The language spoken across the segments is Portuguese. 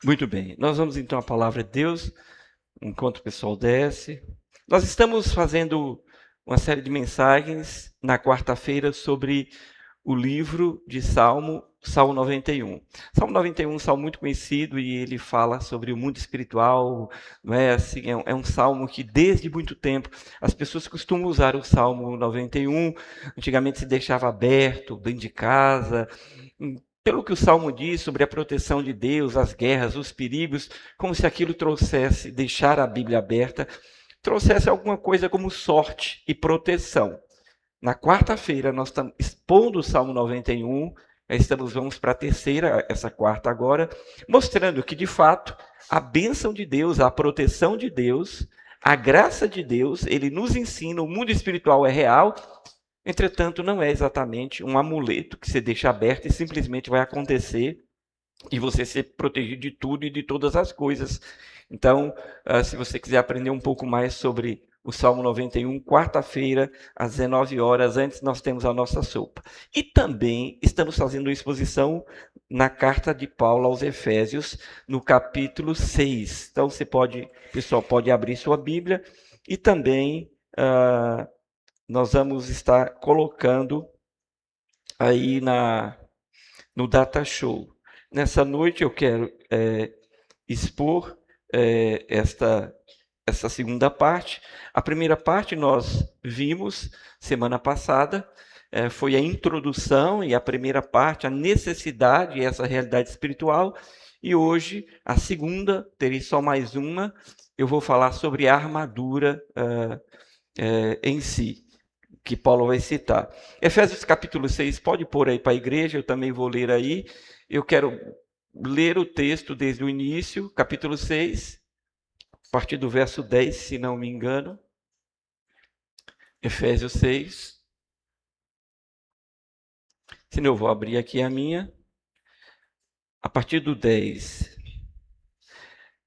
Muito bem, nós vamos então à palavra de Deus, enquanto o pessoal desce. Nós estamos fazendo uma série de mensagens na quarta-feira sobre o livro de Salmo 91. Salmo 91 é um salmo muito conhecido e ele fala sobre o mundo espiritual, não é assim, é um salmo que desde muito tempo as pessoas costumam usar o Salmo 91. Antigamente se deixava aberto dentro de casa, pelo que o Salmo diz sobre a proteção de Deus, as guerras, os perigos, como se aquilo trouxesse, deixar a Bíblia aberta, trouxesse alguma coisa como sorte e proteção. Na quarta-feira, nós estamos expondo o Salmo 91, vamos para a terceira, essa quarta agora, mostrando que, de fato, a bênção de Deus, a proteção de Deus, a graça de Deus, ele nos ensina, o mundo espiritual é real. Entretanto, não é exatamente um amuleto que você deixa aberto e simplesmente vai acontecer e você ser protegido de tudo e de todas as coisas. Então, se você quiser aprender um pouco mais sobre o Salmo 91, quarta-feira, às 19 horas, antes nós temos a nossa sopa. E também estamos fazendo uma exposição na carta de Paulo aos Efésios, no capítulo 6. Então, o pessoal pode abrir sua Bíblia e também nós vamos estar colocando aí no Data Show. Nessa noite eu quero expor essa segunda parte. A primeira parte nós vimos semana passada, foi a introdução e a primeira parte, a necessidade e essa realidade espiritual. E hoje, a segunda, terei só mais uma, eu vou falar sobre a armadura em si, que Paulo vai citar. Efésios capítulo 6, pode pôr aí para a igreja, eu também vou ler aí. Eu quero ler o texto desde o início, capítulo 6, a partir do verso 10, se não me engano. Efésios 6. Senão eu vou abrir aqui a minha. A partir do 10,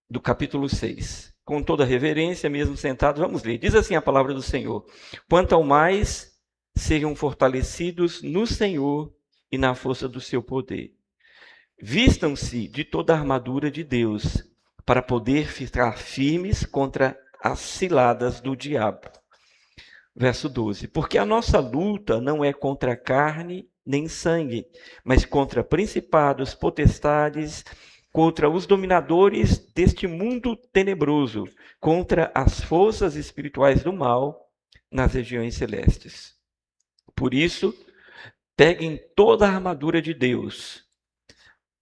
do capítulo 6. Com toda reverência, mesmo sentados, vamos ler. Diz assim a palavra do Senhor: quanto ao mais, sejam fortalecidos no Senhor e na força do seu poder. Vistam-se de toda a armadura de Deus, para poder ficar firmes contra as ciladas do diabo. Verso 12. Porque a nossa luta não é contra carne nem sangue, mas contra principados, potestades, contra os dominadores deste mundo tenebroso, contra as forças espirituais do mal nas regiões celestes. Por isso, peguem toda a armadura de Deus,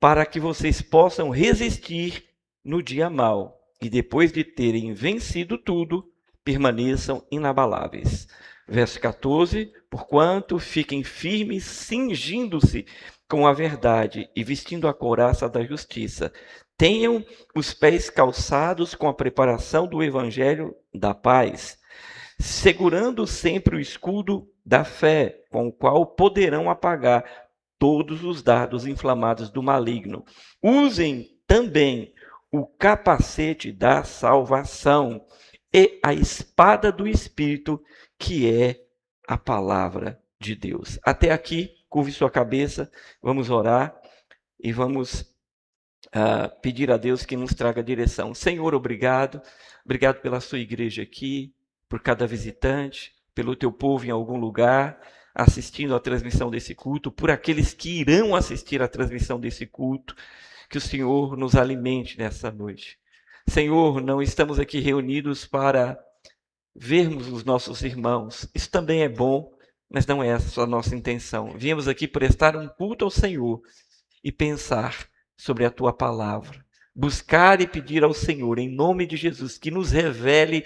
para que vocês possam resistir no dia mau, e depois de terem vencido tudo, permaneçam inabaláveis. Verso 14, porquanto fiquem firmes, cingindo-se com a verdade e vestindo a couraça da justiça. Tenham os pés calçados com a preparação do evangelho da paz, segurando sempre o escudo da fé, com o qual poderão apagar todos os dardos inflamados do maligno. Usem também o capacete da salvação e a espada do Espírito, que é a palavra de Deus. Até aqui, curve sua cabeça, vamos orar e vamos pedir a Deus que nos traga direção. Senhor, obrigado. Obrigado pela sua igreja aqui, por cada visitante, pelo teu povo em algum lugar, assistindo à transmissão desse culto, por aqueles que irão assistir à transmissão desse culto, que o Senhor nos alimente nessa noite. Senhor, não estamos aqui reunidos para vermos os nossos irmãos. Isso também é bom, mas não é essa a nossa intenção. Viemos aqui prestar um culto ao Senhor e pensar sobre a tua palavra. Buscar e pedir ao Senhor, em nome de Jesus, que nos revele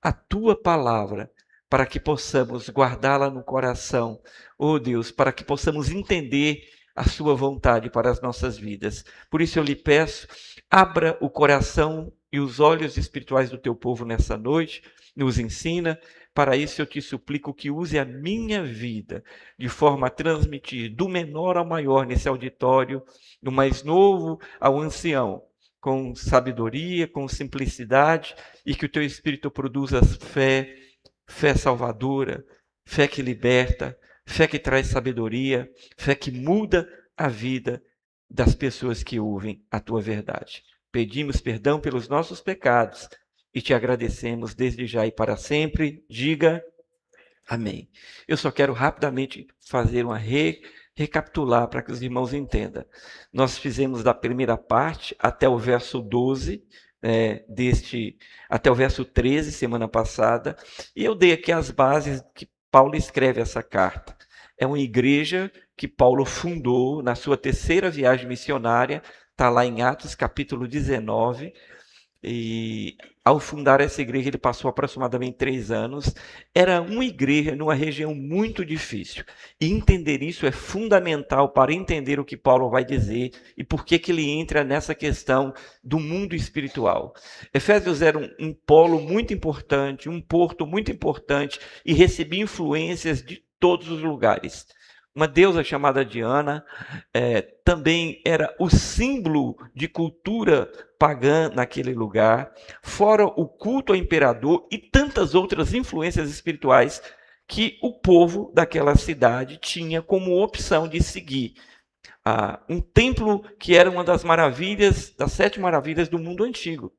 a tua palavra, para que possamos guardá-la no coração. Oh Deus, para que possamos entender a sua vontade para as nossas vidas. Por isso eu lhe peço, abra o coração e os olhos espirituais do teu povo nessa noite, nos ensina. Para isso eu te suplico que use a minha vida de forma a transmitir do menor ao maior nesse auditório, do mais novo ao ancião, com sabedoria, com simplicidade, e que o teu Espírito produza fé, fé salvadora, fé que liberta, fé que traz sabedoria, fé que muda a vida das pessoas que ouvem a tua verdade. Pedimos perdão pelos nossos pecados e te agradecemos desde já e para sempre. Diga amém. Eu só quero rapidamente fazer uma recapitular para que os irmãos entendam. Nós fizemos da primeira parte até o verso 12, até o verso 13, semana passada, e eu dei aqui as bases que Paulo escreve essa carta. É uma igreja que Paulo fundou na sua terceira viagem missionária, está lá em Atos capítulo 19, e ao fundar essa igreja ele passou aproximadamente 3 anos. Era uma igreja numa região muito difícil, e entender isso é fundamental para entender o que Paulo vai dizer e por que ele entra nessa questão do mundo espiritual. Efésios era um polo muito importante, um porto muito importante, e recebia influências de todos os lugares. Uma deusa chamada Diana também era o símbolo de cultura pagã naquele lugar, fora o culto ao imperador e tantas outras influências espirituais que o povo daquela cidade tinha como opção de seguir. Um templo que era uma das maravilhas, das 7 maravilhas do mundo antigo.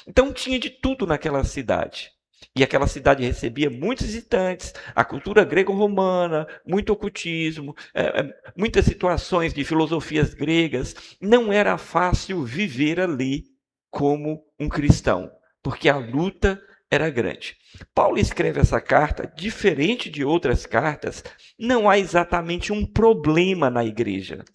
Então tinha de tudo naquela cidade. E aquela cidade recebia muitos visitantes, a cultura grego-romana, muito ocultismo, muitas situações de filosofias gregas. Não era fácil viver ali como um cristão, porque a luta era grande. Paulo escreve essa carta, diferente de outras cartas, não há exatamente um problema na igreja.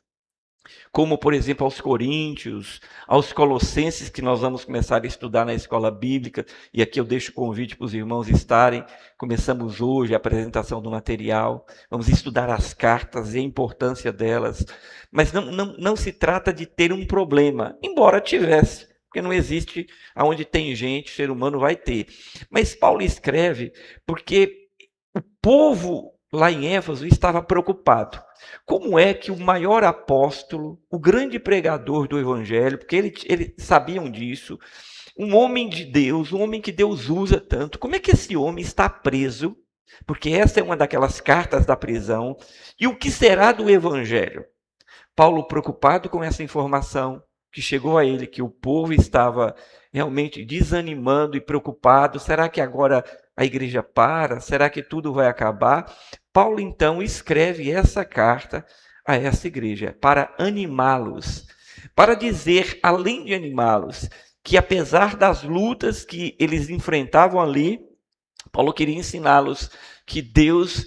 Como, por exemplo, aos Coríntios, aos Colossenses, que nós vamos começar a estudar na escola bíblica, e aqui eu deixo o convite para os irmãos estarem. Começamos hoje a apresentação do material, vamos estudar as cartas e a importância delas, mas não se trata de ter um problema, embora tivesse, porque não existe aonde tem gente, ser humano vai ter. Mas Paulo escreve porque o povo lá em Éfeso estava preocupado. Como é que o maior apóstolo, o grande pregador do evangelho, porque eles sabiam disso, um homem de Deus, um homem que Deus usa tanto, como é que esse homem está preso? Porque essa é uma daquelas cartas da prisão. E o que será do evangelho? Paulo, preocupado com essa informação que chegou a ele, que o povo estava realmente desanimando e preocupado, será que agora a igreja para? Será que tudo vai acabar? Paulo, então, escreve essa carta a essa igreja para animá-los, para dizer, além de animá-los, que apesar das lutas que eles enfrentavam ali, Paulo queria ensiná-los que Deus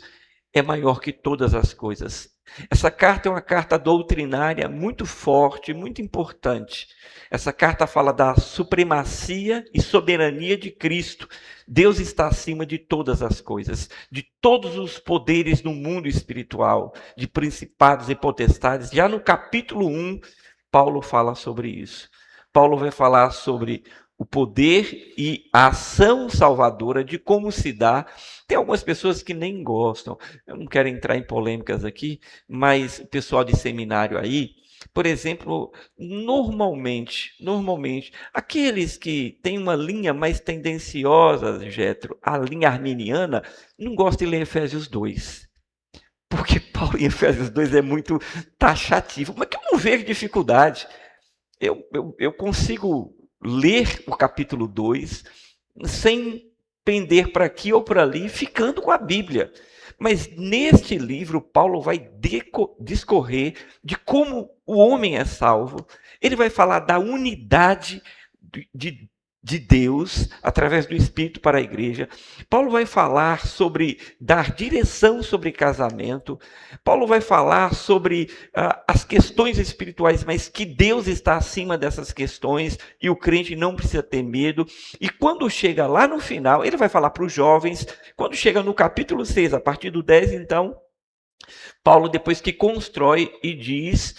é maior que todas as coisas. Essa carta é uma carta doutrinária muito forte, muito importante. Essa carta fala da supremacia e soberania de Cristo. Deus está acima de todas as coisas, de todos os poderes no mundo espiritual, de principados e potestades. Já no capítulo 1, Paulo fala sobre isso. Paulo vai falar sobre o poder e a ação salvadora, de como se dá. Tem algumas pessoas que nem gostam, eu não quero entrar em polêmicas aqui, mas o pessoal de seminário aí, por exemplo, normalmente, aqueles que têm uma linha mais tendenciosa, Jetro, a linha arminiana, não gostam de ler Efésios 2. Porque Paulo em Efésios 2 é muito taxativo, mas que eu não vejo dificuldade. Eu consigo ler o capítulo 2 sem pender para aqui ou para ali, ficando com a Bíblia. Mas neste livro, Paulo vai discorrer de como o homem é salvo. Ele vai falar da unidade de Deus, através do Espírito para a igreja. Paulo vai falar sobre dar direção sobre casamento. Paulo vai falar sobre as questões espirituais, mas que Deus está acima dessas questões e o crente não precisa ter medo. E quando chega lá no final, ele vai falar para os jovens. Quando chega no capítulo 6, a partir do 10, então, Paulo, depois que constrói e diz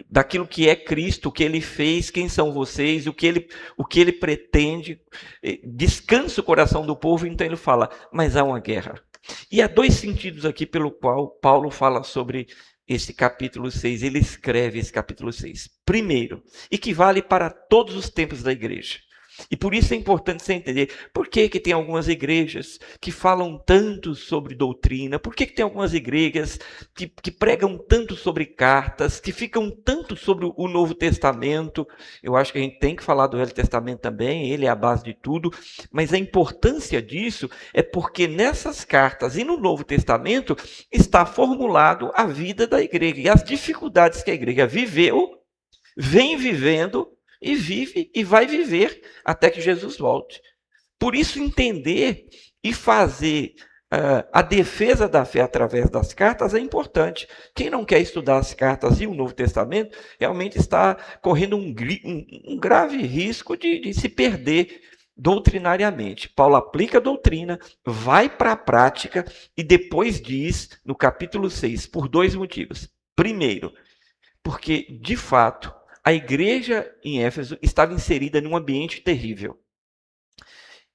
daquilo que é Cristo, o que ele fez, quem são vocês, o que ele pretende, descansa o coração do povo, então ele fala, mas há uma guerra. E há 2 sentidos aqui pelo qual Paulo fala sobre esse capítulo 6, ele escreve esse capítulo 6. Primeiro, e que vale para todos os tempos da igreja. E por isso é importante você entender por que tem algumas igrejas que falam tanto sobre doutrina, por que tem algumas igrejas que pregam tanto sobre cartas, que ficam tanto sobre o Novo Testamento. Eu acho que a gente tem que falar do Velho Testamento também, ele é a base de tudo, mas a importância disso é porque nessas cartas e no Novo Testamento está formulado a vida da igreja e as dificuldades que a igreja viveu, vem vivendo e vive e vai viver até que Jesus volte. Por isso, entender e fazer a defesa da fé através das cartas é importante. Quem não quer estudar as cartas e o Novo Testamento realmente está correndo um grave risco de se perder doutrinariamente. Paulo aplica a doutrina, vai para a prática e depois diz, no capítulo 6, por dois motivos. Primeiro, porque, de fato, a igreja em Éfeso estava inserida num ambiente terrível.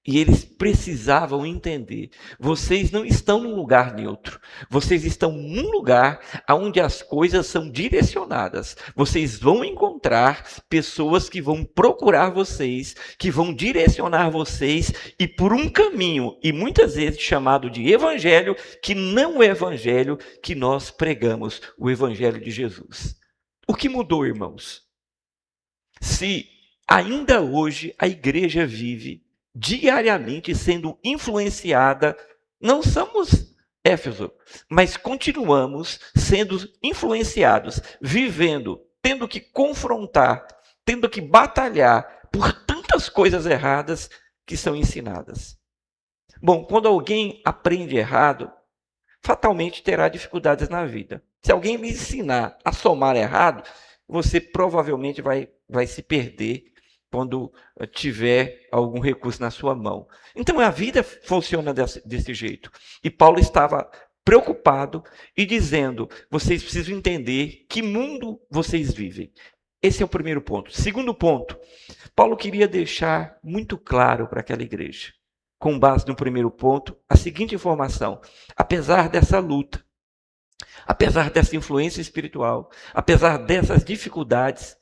E eles precisavam entender, vocês não estão num lugar neutro, vocês estão num lugar onde as coisas são direcionadas. Vocês vão encontrar pessoas que vão procurar vocês, que vão direcionar vocês, e por um caminho, e muitas vezes chamado de evangelho, que não é o evangelho que nós pregamos, o evangelho de Jesus. O que mudou, irmãos? Se ainda hoje a igreja vive diariamente sendo influenciada, não somos Éfeso, mas continuamos sendo influenciados, vivendo, tendo que confrontar, tendo que batalhar por tantas coisas erradas que são ensinadas. Bom, quando alguém aprende errado, fatalmente terá dificuldades na vida. Se alguém lhe ensinar a somar errado, você provavelmente vai se perder quando tiver algum recurso na sua mão. Então a vida funciona desse jeito. E Paulo estava preocupado e dizendo, vocês precisam entender que mundo vocês vivem. Esse é o primeiro ponto. Segundo ponto, Paulo queria deixar muito claro para aquela igreja, com base no primeiro ponto, a seguinte informação: apesar dessa luta, apesar dessa influência espiritual, apesar dessas dificuldades,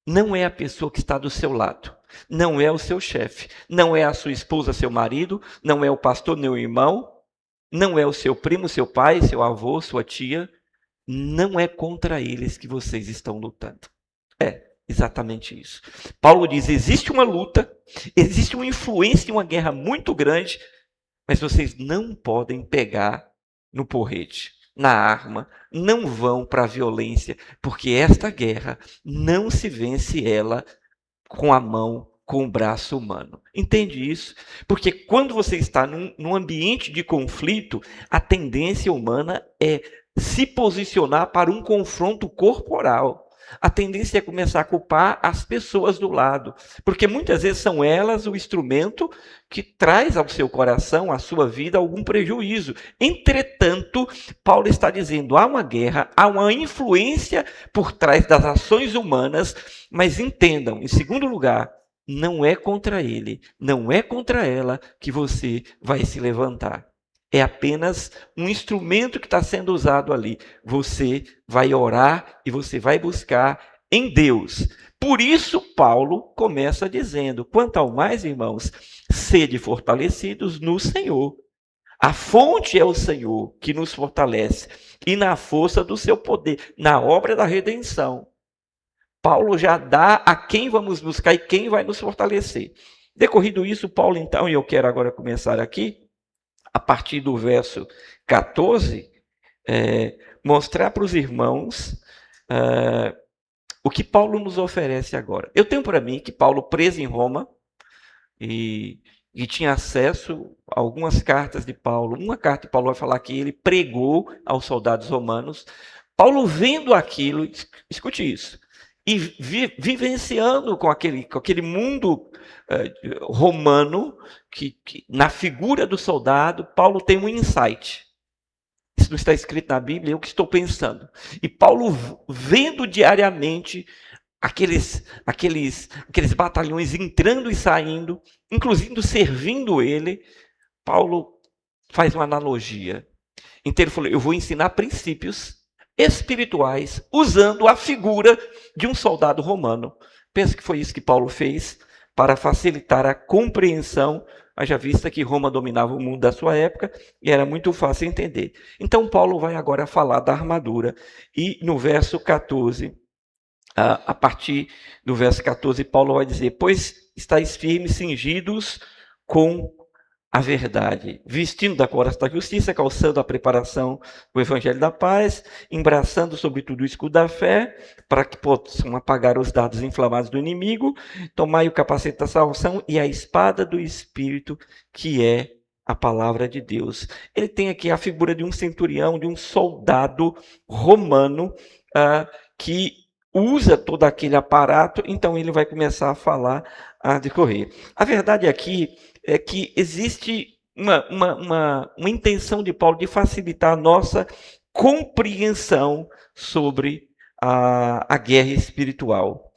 não é a pessoa que está do seu lado, não é o seu chefe, não é a sua esposa, seu marido, não é o pastor, nem o irmão, não é o seu primo, seu pai, seu avô, sua tia, não é contra eles que vocês estão lutando. É exatamente isso. Paulo diz, existe uma luta, existe uma influência e uma guerra muito grande, mas vocês não podem pegar no porrete, na arma, não vão para a violência, porque esta guerra não se vence ela com a mão, com o braço humano. Entende isso? Porque quando você está num ambiente de conflito, a tendência humana é se posicionar para um confronto corporal. A tendência é começar a culpar as pessoas do lado, porque muitas vezes são elas o instrumento que traz ao seu coração, à sua vida, algum prejuízo. Entretanto, Paulo está dizendo, há uma guerra, há uma influência por trás das ações humanas, mas entendam, em segundo lugar, não é contra ele, não é contra ela que você vai se levantar. É apenas um instrumento que está sendo usado ali. Você vai orar e você vai buscar em Deus. Por isso, Paulo começa dizendo, quanto ao mais, irmãos, sede fortalecidos no Senhor. A fonte é o Senhor que nos fortalece e na força do seu poder, na obra da redenção. Paulo já dá a quem vamos buscar e quem vai nos fortalecer. Decorrido isso, Paulo então, e eu quero agora começar aqui, a partir do verso 14, mostrar para os irmãos o que Paulo nos oferece agora. Eu tenho para mim que Paulo, preso em Roma, e tinha acesso a algumas cartas de Paulo. Uma carta de Paulo vai falar que ele pregou aos soldados romanos. Paulo vendo aquilo, escute isso, e vivenciando com aquele mundo romano, que na figura do soldado, Paulo tem um insight. Isso não está escrito na Bíblia, é o que estou pensando. E Paulo vendo diariamente aqueles batalhões entrando e saindo, inclusive servindo ele, Paulo faz uma analogia. Então ele falou, eu vou ensinar princípios espirituais usando a figura de um soldado romano. Penso que foi isso que Paulo fez para facilitar a compreensão, haja vista que Roma dominava o mundo da sua época e era muito fácil entender. Então, Paulo vai agora falar da armadura, e no verso 14, a partir do verso 14, Paulo vai dizer: pois estáis firmes, cingidos com a verdade, vestindo da couraça da justiça, calçando a preparação do evangelho da paz, embraçando sobretudo o escudo da fé, para que possam apagar os dardos inflamados do inimigo, tomai o capacete da salvação e a espada do Espírito, que é a palavra de Deus. Ele tem aqui a figura de um centurião, de um soldado romano, que usa todo aquele aparato, então ele vai começar a falar, a decorrer. A verdade aqui é que existe uma intenção de Paulo de facilitar a nossa compreensão sobre a guerra espiritual.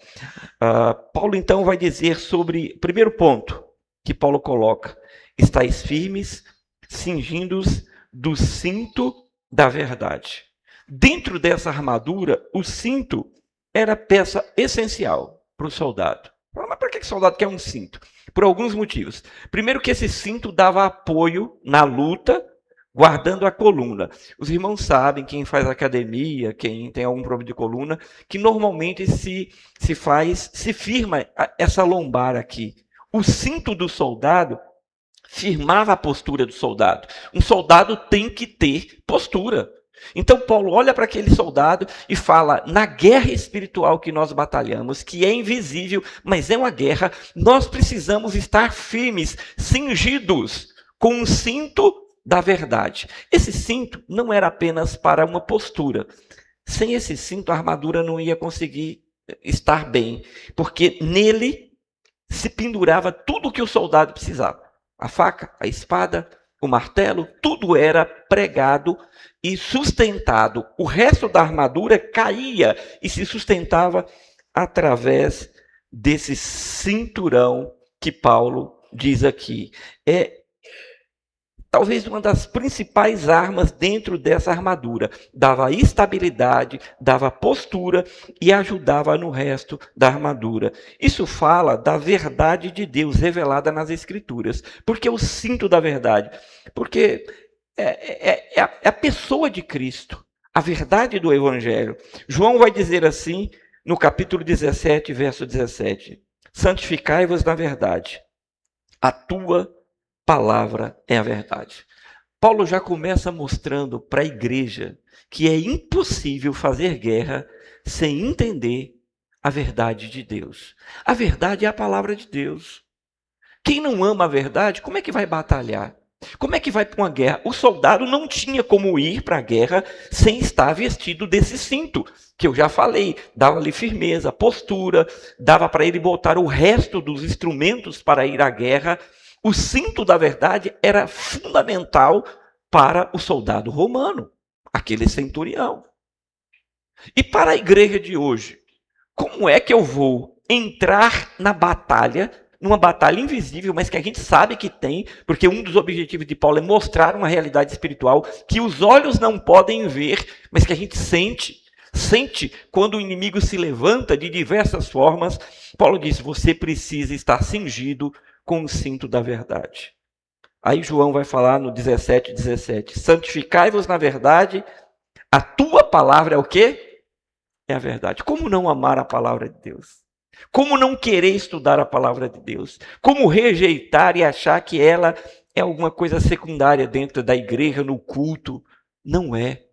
Paulo, então, vai dizer sobre, primeiro ponto que Paulo coloca: estáis firmes, cingindo-os do cinto da verdade. Dentro dessa armadura, o cinto era peça essencial para o soldado. Mas para que o soldado quer um cinto? Por alguns motivos. Primeiro, que esse cinto dava apoio na luta, guardando a coluna. Os irmãos sabem, quem faz academia, quem tem algum problema de coluna, que normalmente se firma essa lombar aqui. O cinto do soldado firmava a postura do soldado. Um soldado tem que ter postura. Então Paulo olha para aquele soldado e fala: na guerra espiritual que nós batalhamos, que é invisível, mas é uma guerra, nós precisamos estar firmes, cingidos com um cinto da verdade. Esse cinto não era apenas para uma postura. Sem esse cinto, a armadura não ia conseguir estar bem, porque nele se pendurava tudo o que o soldado precisava. A faca, a espada, o martelo, tudo era pregado e sustentado. O resto da armadura caía e se sustentava através desse cinturão que Paulo diz aqui. É talvez uma das principais armas dentro dessa armadura. Dava estabilidade, dava postura e ajudava no resto da armadura. Isso fala da verdade de Deus revelada nas Escrituras. Por que o cinto da verdade? Porque é a pessoa de Cristo, a verdade do Evangelho. João vai dizer assim no capítulo 17, verso 17: santificai-vos na verdade, a tua palavra é a verdade. Paulo já começa mostrando para a igreja que é impossível fazer guerra sem entender a verdade de Deus. A verdade é a palavra de Deus. Quem não ama a verdade, como é que vai batalhar? Como é que vai para uma guerra? O soldado não tinha como ir para a guerra sem estar vestido desse cinto, que eu já falei, dava-lhe firmeza, postura, dava para ele botar o resto dos instrumentos para ir à guerra. O cinto da verdade era fundamental para o soldado romano, aquele centurião. E para a igreja de hoje, como é que eu vou entrar na batalha, numa batalha invisível, mas que a gente sabe que tem, porque um dos objetivos de Paulo é mostrar uma realidade espiritual que os olhos não podem ver, mas que a gente sente quando o inimigo se levanta de diversas formas. Paulo diz: você precisa estar cingido com o cinto da verdade. Aí João vai falar no 17:17: santificai-vos na verdade, a tua palavra é o quê? É a verdade. Como não amar a palavra de Deus? Como não querer estudar a palavra de Deus? Como rejeitar e achar que ela é alguma coisa secundária dentro da igreja, no culto? Não é.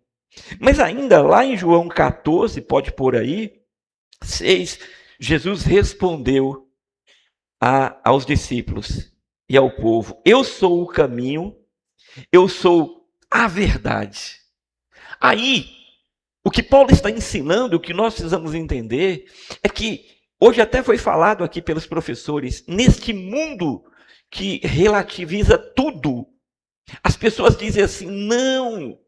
Mas ainda lá em João 14, pode pôr aí, 6, Jesus respondeu aos discípulos e ao povo: eu sou o caminho, eu sou a verdade. Aí, o que Paulo está ensinando, o que nós precisamos entender, é que, hoje até foi falado aqui pelos professores, neste mundo que relativiza tudo, as pessoas dizem assim: não,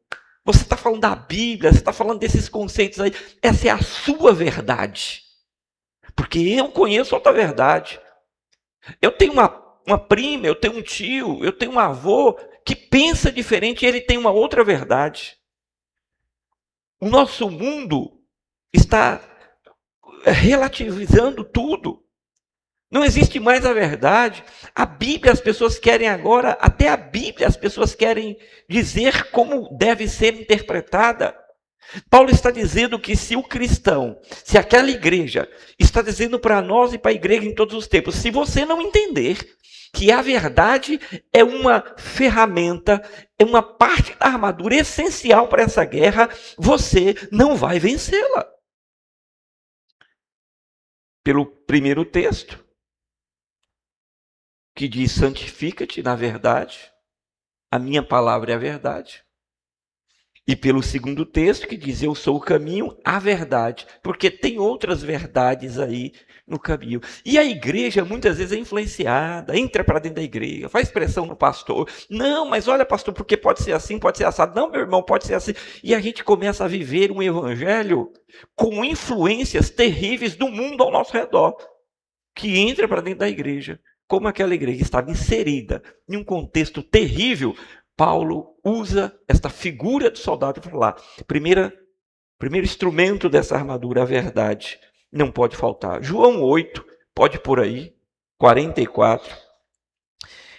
você está falando da Bíblia, você está falando desses conceitos aí, essa é a sua verdade, porque eu conheço outra verdade. Eu tenho uma prima, eu tenho um tio, eu tenho um avô que pensa diferente e ele tem uma outra verdade. O nosso mundo está relativizando tudo. Não existe mais a verdade. A Bíblia, as pessoas querem agora, até a Bíblia, as pessoas querem dizer como deve ser interpretada. Paulo está dizendo que se o cristão, se aquela igreja, está dizendo para nós e para a igreja em todos os tempos, se você não entender que a verdade é uma ferramenta, é uma parte da armadura essencial para essa guerra, você não vai vencê-la. Pelo primeiro texto, que diz: santifica-te na verdade, a minha palavra é a verdade. E pelo segundo texto, que diz: eu sou o caminho, a verdade. Porque tem outras verdades aí no caminho. E a igreja muitas vezes é influenciada, entra para dentro da igreja, faz pressão no pastor. Não, mas olha, pastor, porque pode ser assim, pode ser assado. Não, meu irmão, pode ser assim. E a gente começa a viver um evangelho com influências terríveis do mundo ao nosso redor, que entra para dentro da igreja. Como aquela igreja estava inserida em um contexto terrível, Paulo usa esta figura do soldado para falar: primeiro instrumento dessa armadura, a verdade, não pode faltar. João 8, pode por aí, 44,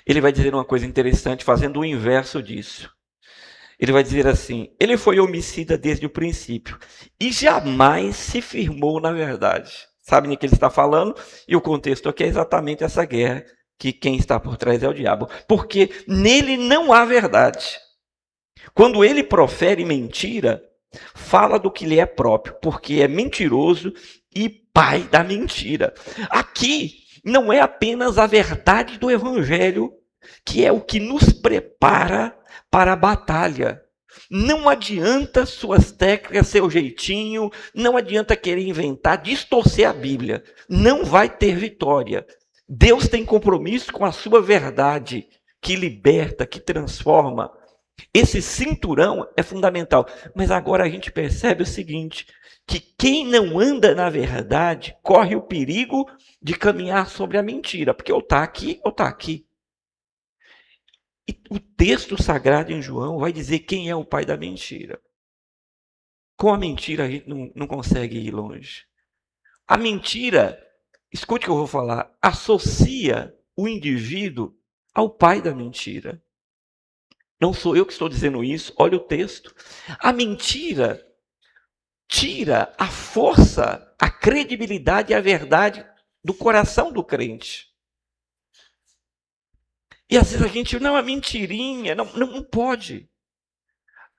ele vai dizer uma coisa interessante, fazendo o inverso disso. Ele vai dizer assim: ele foi homicida desde o princípio e jamais se firmou na verdade. Sabem de que ele está falando? E o contexto aqui é exatamente essa guerra, que quem está por trás é o diabo. Porque nele não há verdade. Quando ele profere mentira, fala do que lhe é próprio, porque é mentiroso e pai da mentira. Aqui não é apenas a verdade do evangelho, que é o que nos prepara para a batalha. Não adianta suas técnicas, seu jeitinho, não adianta querer inventar, distorcer a Bíblia. Não vai ter vitória. Deus tem compromisso com a sua verdade, que liberta, que transforma. Esse cinturão é fundamental. Mas agora a gente percebe o seguinte, que quem não anda na verdade corre o perigo de caminhar sobre a mentira, porque ou está aqui ou está aqui. E o texto sagrado em João vai dizer quem é o pai da mentira. Com a mentira a gente não consegue ir longe. A mentira, escute o que eu vou falar, associa o indivíduo ao pai da mentira. Não sou eu que estou dizendo isso, olha o texto. A mentira tira a força, a credibilidade e a verdade do coração do crente. E às vezes a gente, não, é mentirinha, não pode.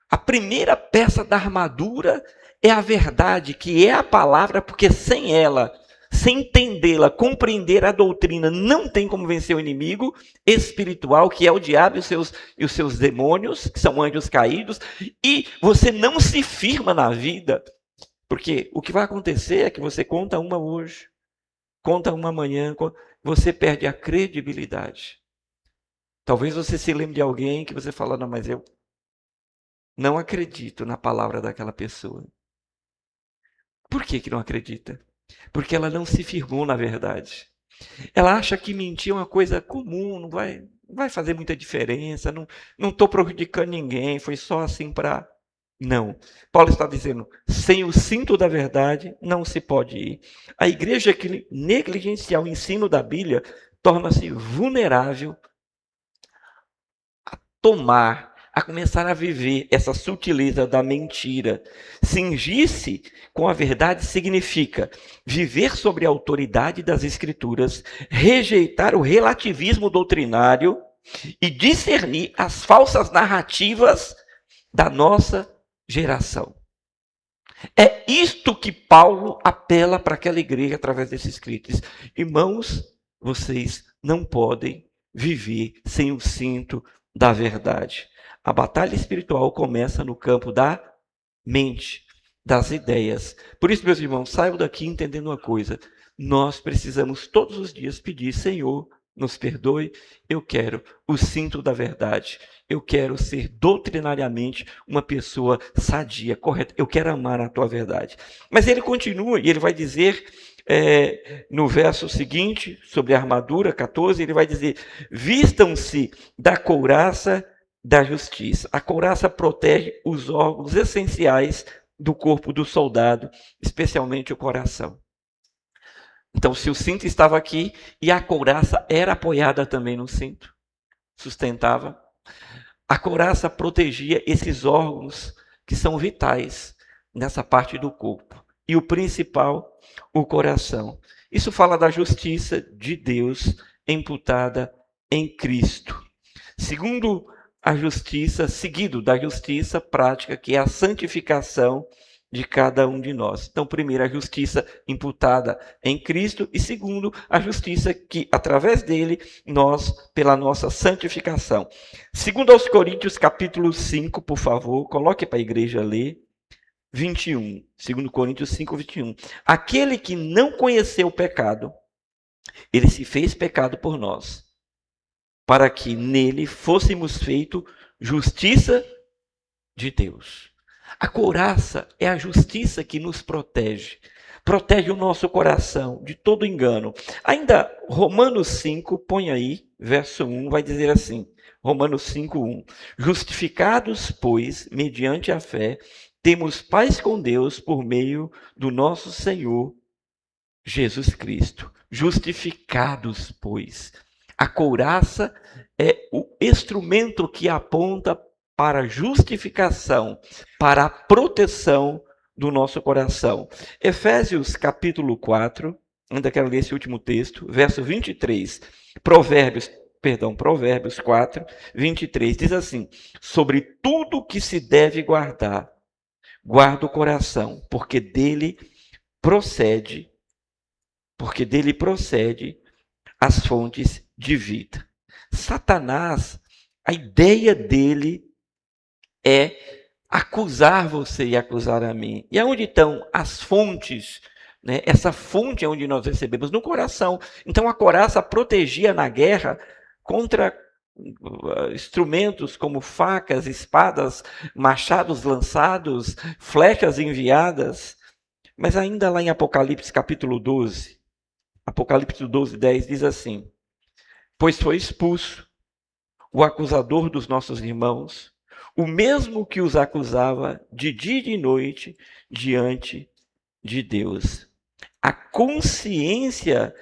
A primeira peça da armadura é a verdade, que é a palavra, porque sem ela, sem entendê-la, compreender a doutrina, não tem como vencer o inimigo espiritual, que é o diabo e os seus demônios, que são anjos caídos, e você não se firma na vida, porque o que vai acontecer é que você conta uma hoje, conta uma amanhã, você perde a credibilidade. Talvez você se lembre de alguém que você fala: não, mas eu não acredito na palavra daquela pessoa. Por que não acredita? Porque ela não se firmou na verdade. Ela acha que mentir é uma coisa comum, não vai fazer muita diferença, não estou prejudicando ninguém, foi só assim para... Não. Paulo está dizendo, sem o cinto da verdade não se pode ir. A igreja que negligenciar o ensino da Bíblia torna-se vulnerável a começar a viver essa sutileza da mentira. Cingir-se com a verdade significa viver sobre a autoridade das Escrituras, rejeitar o relativismo doutrinário e discernir as falsas narrativas da nossa geração. É isto que Paulo apela para aquela igreja através desse escrito. Irmãos, vocês não podem viver sem o cinto da verdade. A batalha espiritual começa no campo da mente, das ideias. Por isso, meus irmãos, saiam daqui entendendo uma coisa. Nós precisamos todos os dias pedir: Senhor, nos perdoe, eu quero o cinto da verdade. Eu quero ser doutrinariamente uma pessoa sadia, correta. Eu quero amar a tua verdade. Mas ele continua e ele vai dizer... no verso seguinte, sobre a armadura, 14, ele vai dizer: vistam-se da couraça da justiça. A couraça protege os órgãos essenciais do corpo do soldado, especialmente o coração. Então, se o cinto estava aqui e a couraça era apoiada também no cinto, sustentava, a couraça protegia esses órgãos que são vitais nessa parte do corpo. E o principal, o coração. Isso fala da justiça de Deus imputada em Cristo. Segundo a justiça, seguido da justiça prática, que é a santificação de cada um de nós. Então, primeiro, a justiça imputada em Cristo, e segundo, a justiça que, através dele, nós, pela nossa santificação. Segundo aos Coríntios, capítulo 5, por favor, coloque para a igreja ler, 21. Segundo Coríntios 5, 21. Aquele que não conheceu o pecado, ele se fez pecado por nós, para que nele fôssemos feito justiça de Deus. A couraça é a justiça que nos protege. Protege o nosso coração de todo engano. Ainda Romanos 5, põe aí, verso 1, vai dizer assim, Romanos 5, 1. Justificados, pois, mediante a fé, temos paz com Deus por meio do nosso Senhor Jesus Cristo. Justificados, pois. A couraça é o instrumento que aponta para a justificação, para a proteção do nosso coração. Efésios capítulo 4, ainda quero ler esse último texto, verso 23. Provérbios 4, 23, diz assim: sobre tudo que se deve guardar, guarda o coração, porque dele procede as fontes de vida. Satanás, a ideia dele é acusar você e acusar a mim. E aonde estão as fontes? Né? Essa fonte é onde nós recebemos, no coração. Então a couraça protegia na guerra contra instrumentos como facas, espadas, machados lançados, flechas enviadas. Mas ainda lá em Apocalipse capítulo 12, Apocalipse 12, 10 diz assim: pois foi expulso o acusador dos nossos irmãos, o mesmo que os acusava de dia e de noite diante de Deus. A consciência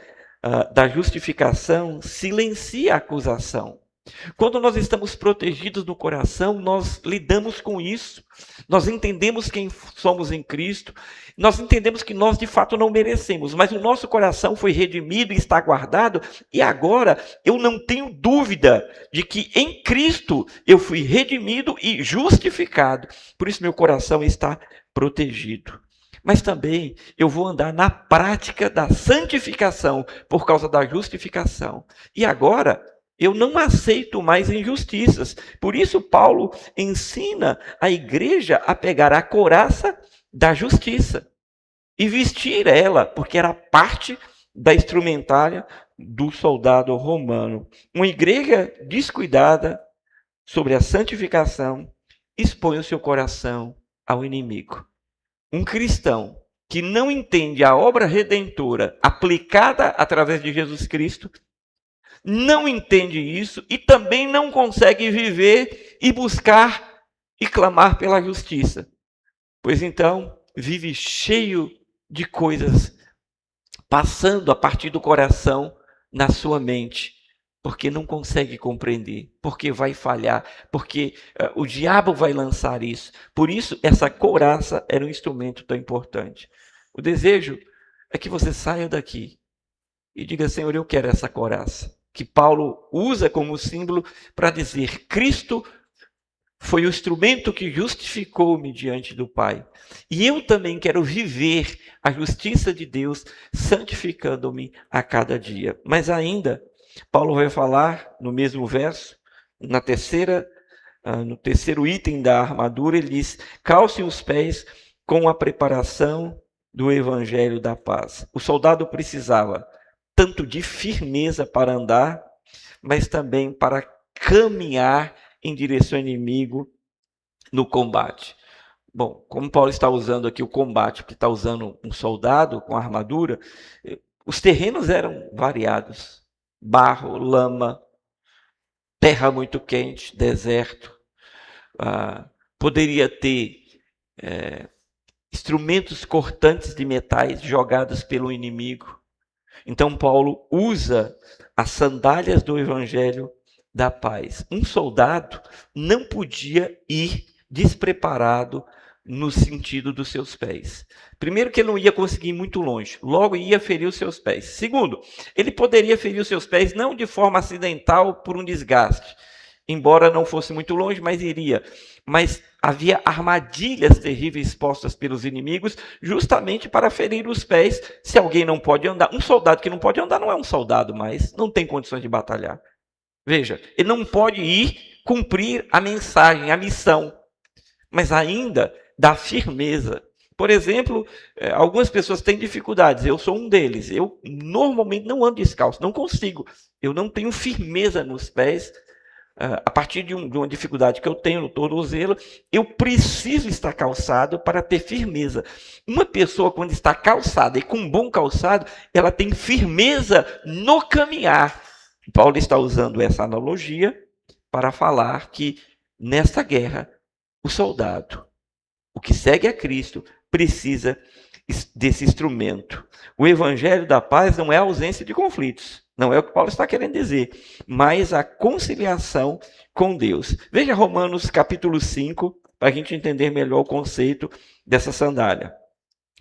da justificação silencia a acusação. Quando nós estamos protegidos no coração, nós lidamos com isso. Nós entendemos quem somos em Cristo. Nós entendemos que nós de fato não merecemos, mas o nosso coração foi redimido e está guardado. E agora eu não tenho dúvida de que em Cristo eu fui redimido e justificado. Por isso meu coração está protegido. Mas também eu vou andar na prática da santificação por causa da justificação. E agora eu não aceito mais injustiças. Por isso, Paulo ensina a igreja a pegar a couraça da justiça e vestir ela, porque era parte da instrumentária do soldado romano. Uma igreja descuidada sobre a santificação expõe o seu coração ao inimigo. Um cristão que não entende a obra redentora aplicada através de Jesus Cristo não entende isso e também não consegue viver e buscar e clamar pela justiça. Pois então, vive cheio de coisas passando a partir do coração na sua mente, porque não consegue compreender, porque vai falhar, porque o diabo vai lançar isso. Por isso, essa couraça era um instrumento tão importante. O desejo é que você saia daqui e diga: Senhor, eu quero essa couraça. Que Paulo usa como símbolo para dizer: Cristo foi o instrumento que justificou-me diante do Pai. E eu também quero viver a justiça de Deus, santificando-me a cada dia. Mas ainda, Paulo vai falar no mesmo verso, no terceiro item da armadura, ele diz: calcem os pés com a preparação do evangelho da paz. O soldado precisava tanto de firmeza para andar, mas também para caminhar em direção ao inimigo no combate. Bom, como Paulo está usando aqui o combate, porque está usando um soldado com armadura, os terrenos eram variados. Barro, lama, terra muito quente, deserto. Poderia ter instrumentos cortantes de metais jogados pelo inimigo. Então Paulo usa as sandálias do evangelho da paz. Um soldado não podia ir despreparado no sentido dos seus pés. Primeiro, que ele não ia conseguir ir muito longe, logo ia ferir os seus pés. Segundo, ele poderia ferir os seus pés não de forma acidental por um desgaste, embora não fosse muito longe, mas iria. Mas havia armadilhas terríveis postas pelos inimigos justamente para ferir os pés. Se alguém não pode andar, um soldado que não pode andar não é um soldado mais, não tem condições de batalhar. Veja, ele não pode ir cumprir a mensagem, a missão, mas ainda dá firmeza. Por exemplo, algumas pessoas têm dificuldades, eu sou um deles. Eu normalmente não ando descalço, não consigo. Eu não tenho firmeza nos pés. A partir de uma dificuldade que eu tenho no tornozelo, eu preciso estar calçado para ter firmeza. Uma pessoa, quando está calçada e com um bom calçado, ela tem firmeza no caminhar. Paulo está usando essa analogia para falar que nesta guerra, o soldado, o que segue a Cristo, precisa desse instrumento. O evangelho da paz não é a ausência de conflitos. Não é o que Paulo está querendo dizer, mas a conciliação com Deus. Veja Romanos capítulo 5, para a gente entender melhor o conceito dessa sandália.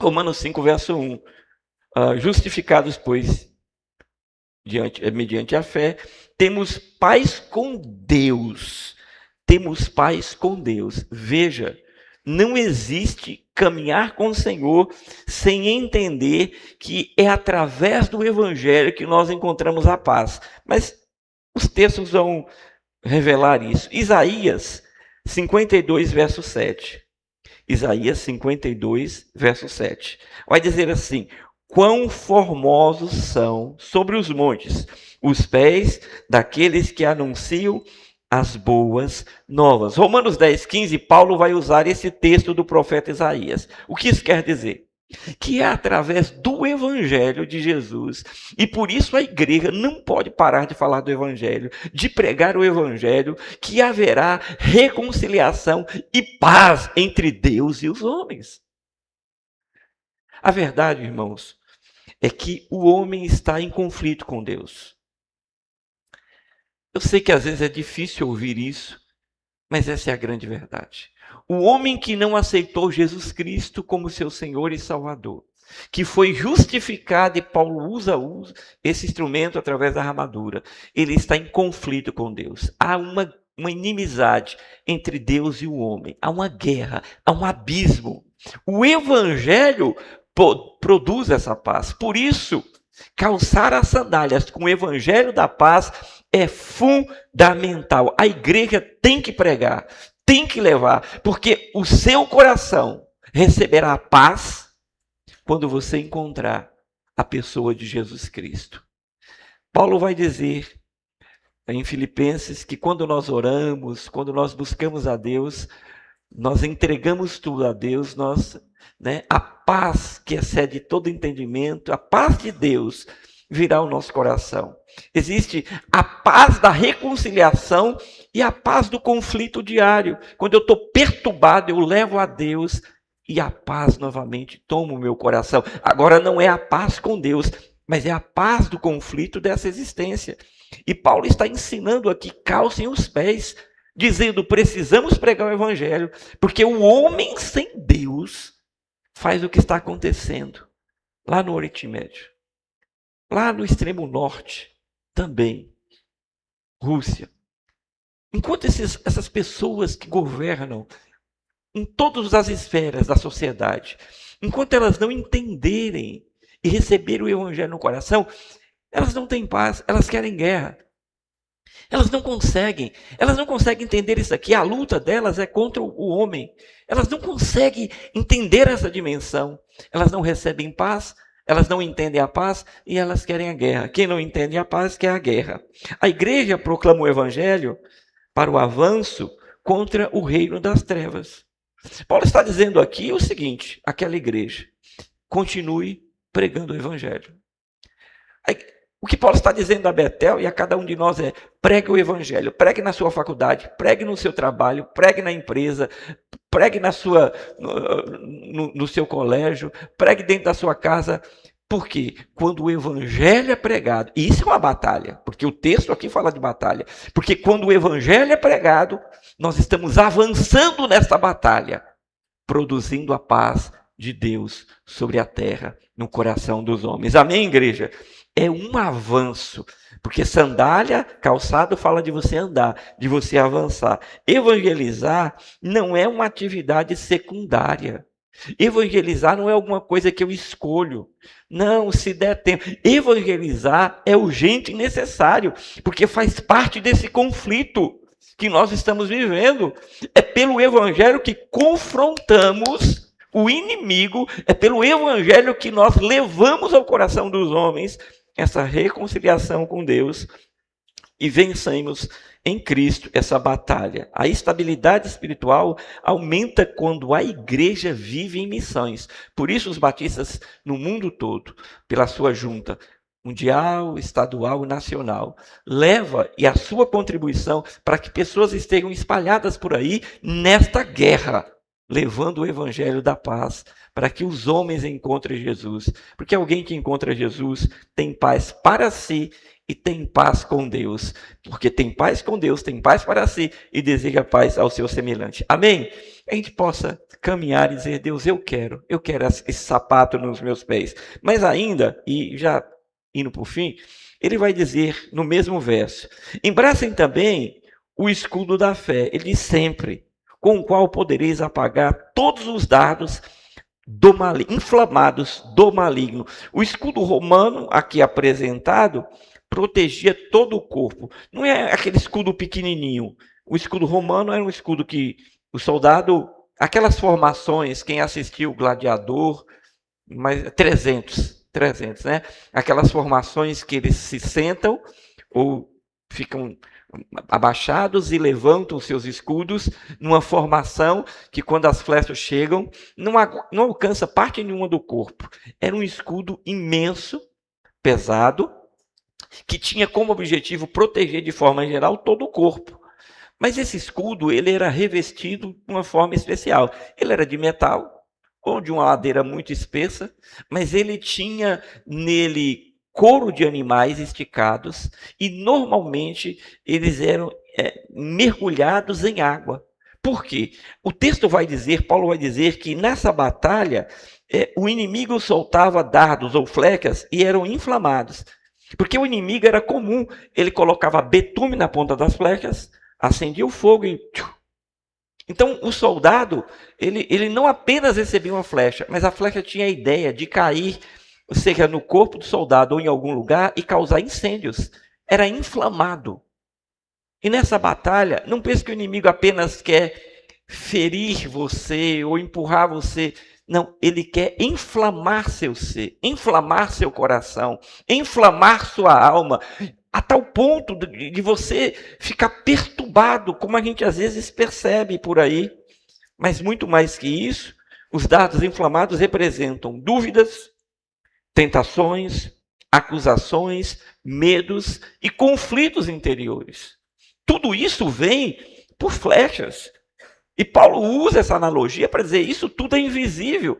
Romanos 5, verso 1. Justificados, pois, mediante a fé, temos paz com Deus. Temos paz com Deus. Veja, não existe caminhar com o Senhor sem entender que é através do Evangelho que nós encontramos a paz. Mas os textos vão revelar isso. Isaías 52, verso 7. Isaías 52, verso 7. Vai dizer assim: quão formosos são sobre os montes os pés daqueles que anunciam as boas novas. Romanos 10, 15, Paulo vai usar esse texto do profeta Isaías. O que isso quer dizer? Que é através do evangelho de Jesus, e por isso a igreja não pode parar de falar do evangelho, de pregar o evangelho, que haverá reconciliação e paz entre Deus e os homens. A verdade, irmãos, é que o homem está em conflito com Deus. Eu sei que às vezes é difícil ouvir isso, mas essa é a grande verdade. O homem que não aceitou Jesus Cristo como seu Senhor e Salvador, que foi justificado, e Paulo usa esse instrumento através da armadura, ele está em conflito com Deus. Há uma inimizade entre Deus e o homem. Há uma guerra, há um abismo. O Evangelho produz essa paz. Por isso, calçar as sandálias com o Evangelho da paz é fundamental. A igreja tem que pregar, tem que levar, porque o seu coração receberá a paz quando você encontrar a pessoa de Jesus Cristo. Paulo vai dizer em Filipenses que quando nós oramos, quando nós buscamos a Deus, nós entregamos tudo a Deus, a paz que excede todo entendimento, a paz de Deus virá ao nosso coração. Existe a paz da reconciliação e a paz do conflito diário. Quando eu estou perturbado, eu levo a Deus e a paz novamente toma o meu coração. Agora não é a paz com Deus, mas é a paz do conflito dessa existência. E Paulo está ensinando aqui, calcem os pés, dizendo, precisamos pregar o evangelho, porque o homem sem Deus faz o que está acontecendo lá no Oriente Médio. Lá no extremo norte, também, Rússia. Enquanto essas pessoas que governam em todas as esferas da sociedade, enquanto elas não entenderem e receberem o evangelho no coração, elas não têm paz, elas querem guerra. Elas não conseguem entender isso aqui. A luta delas é contra o homem. Elas não conseguem entender essa dimensão. Elas não recebem paz, elas não entendem a paz e elas querem a guerra. Quem não entende a paz quer a guerra. A igreja proclama o evangelho para o avanço contra o reino das trevas. Paulo está dizendo aqui o seguinte, aquela igreja, continue pregando o evangelho. O que Paulo está dizendo a Betel e a cada um de nós é, pregue o evangelho, pregue na sua faculdade, pregue no seu trabalho, pregue na empresa, pregue no seu colégio, pregue dentro da sua casa, Porque quando o evangelho é pregado, e isso é uma batalha, porque o texto aqui fala de batalha, porque quando o evangelho é pregado, nós estamos avançando nessa batalha, produzindo a paz de Deus sobre a terra, no coração dos homens. Amém, igreja? É um avanço, porque sandália, calçado, fala de você andar, de você avançar. Evangelizar não é uma atividade secundária. Evangelizar não é alguma coisa que eu escolho. Não, se der tempo. Evangelizar é urgente e necessário, porque faz parte desse conflito que nós estamos vivendo. É pelo evangelho que confrontamos o inimigo, é pelo evangelho que nós levamos ao coração dos homens essa reconciliação com Deus e vencemos em Cristo essa batalha. A estabilidade espiritual aumenta quando a igreja vive em missões. Por isso os batistas no mundo todo, pela sua junta mundial, estadual e nacional, leva e a sua contribuição para que pessoas estejam espalhadas por aí nesta guerra, levando o evangelho da paz, para que os homens encontrem Jesus. Porque alguém que encontra Jesus tem paz para si e tem paz com Deus. Porque tem paz com Deus, tem paz para si e deseja paz ao seu semelhante. Amém? A gente possa caminhar e dizer, Deus, eu quero esse sapato nos meus pés. Mas ainda, e já indo para o fim, ele vai dizer no mesmo verso, embracem também o escudo da fé. Ele diz sempre, com o qual podereis apagar todos os dardos inflamados do maligno. O escudo romano, aqui apresentado, protegia todo o corpo. Não é aquele escudo pequenininho. O escudo romano era um escudo que o soldado, aquelas formações, quem assistiu o Gladiador, mas 300, né? Aquelas formações que eles se sentam ou ficam abaixados e levantam seus escudos numa formação que quando as flechas chegam não alcança parte nenhuma do corpo. Era um escudo imenso, pesado, que tinha como objetivo proteger de forma geral todo o corpo. Mas esse escudo ele era revestido de uma forma especial. Ele era de metal ou de uma madeira muito espessa, mas ele tinha nele couro de animais esticados e normalmente eles eram mergulhados em água. Por quê? O texto vai dizer, Paulo vai dizer que nessa batalha o inimigo soltava dardos ou flechas e eram inflamados. Porque o inimigo era comum, ele colocava betume na ponta das flechas, acendia o fogo e... Então o soldado, ele não apenas recebia uma flecha, mas a flecha tinha a ideia de cair, ou seja, no corpo do soldado ou em algum lugar e causar incêndios. Era inflamado. E nessa batalha, não pense que o inimigo apenas quer ferir você ou empurrar você. Não, ele quer inflamar seu ser, inflamar seu coração, inflamar sua alma, a tal ponto de você ficar perturbado, como a gente às vezes percebe por aí. Mas muito mais que isso, os dardos inflamados representam dúvidas, tentações, acusações, medos e conflitos interiores. Tudo isso vem por flechas. E Paulo usa essa analogia para dizer isso tudo é invisível.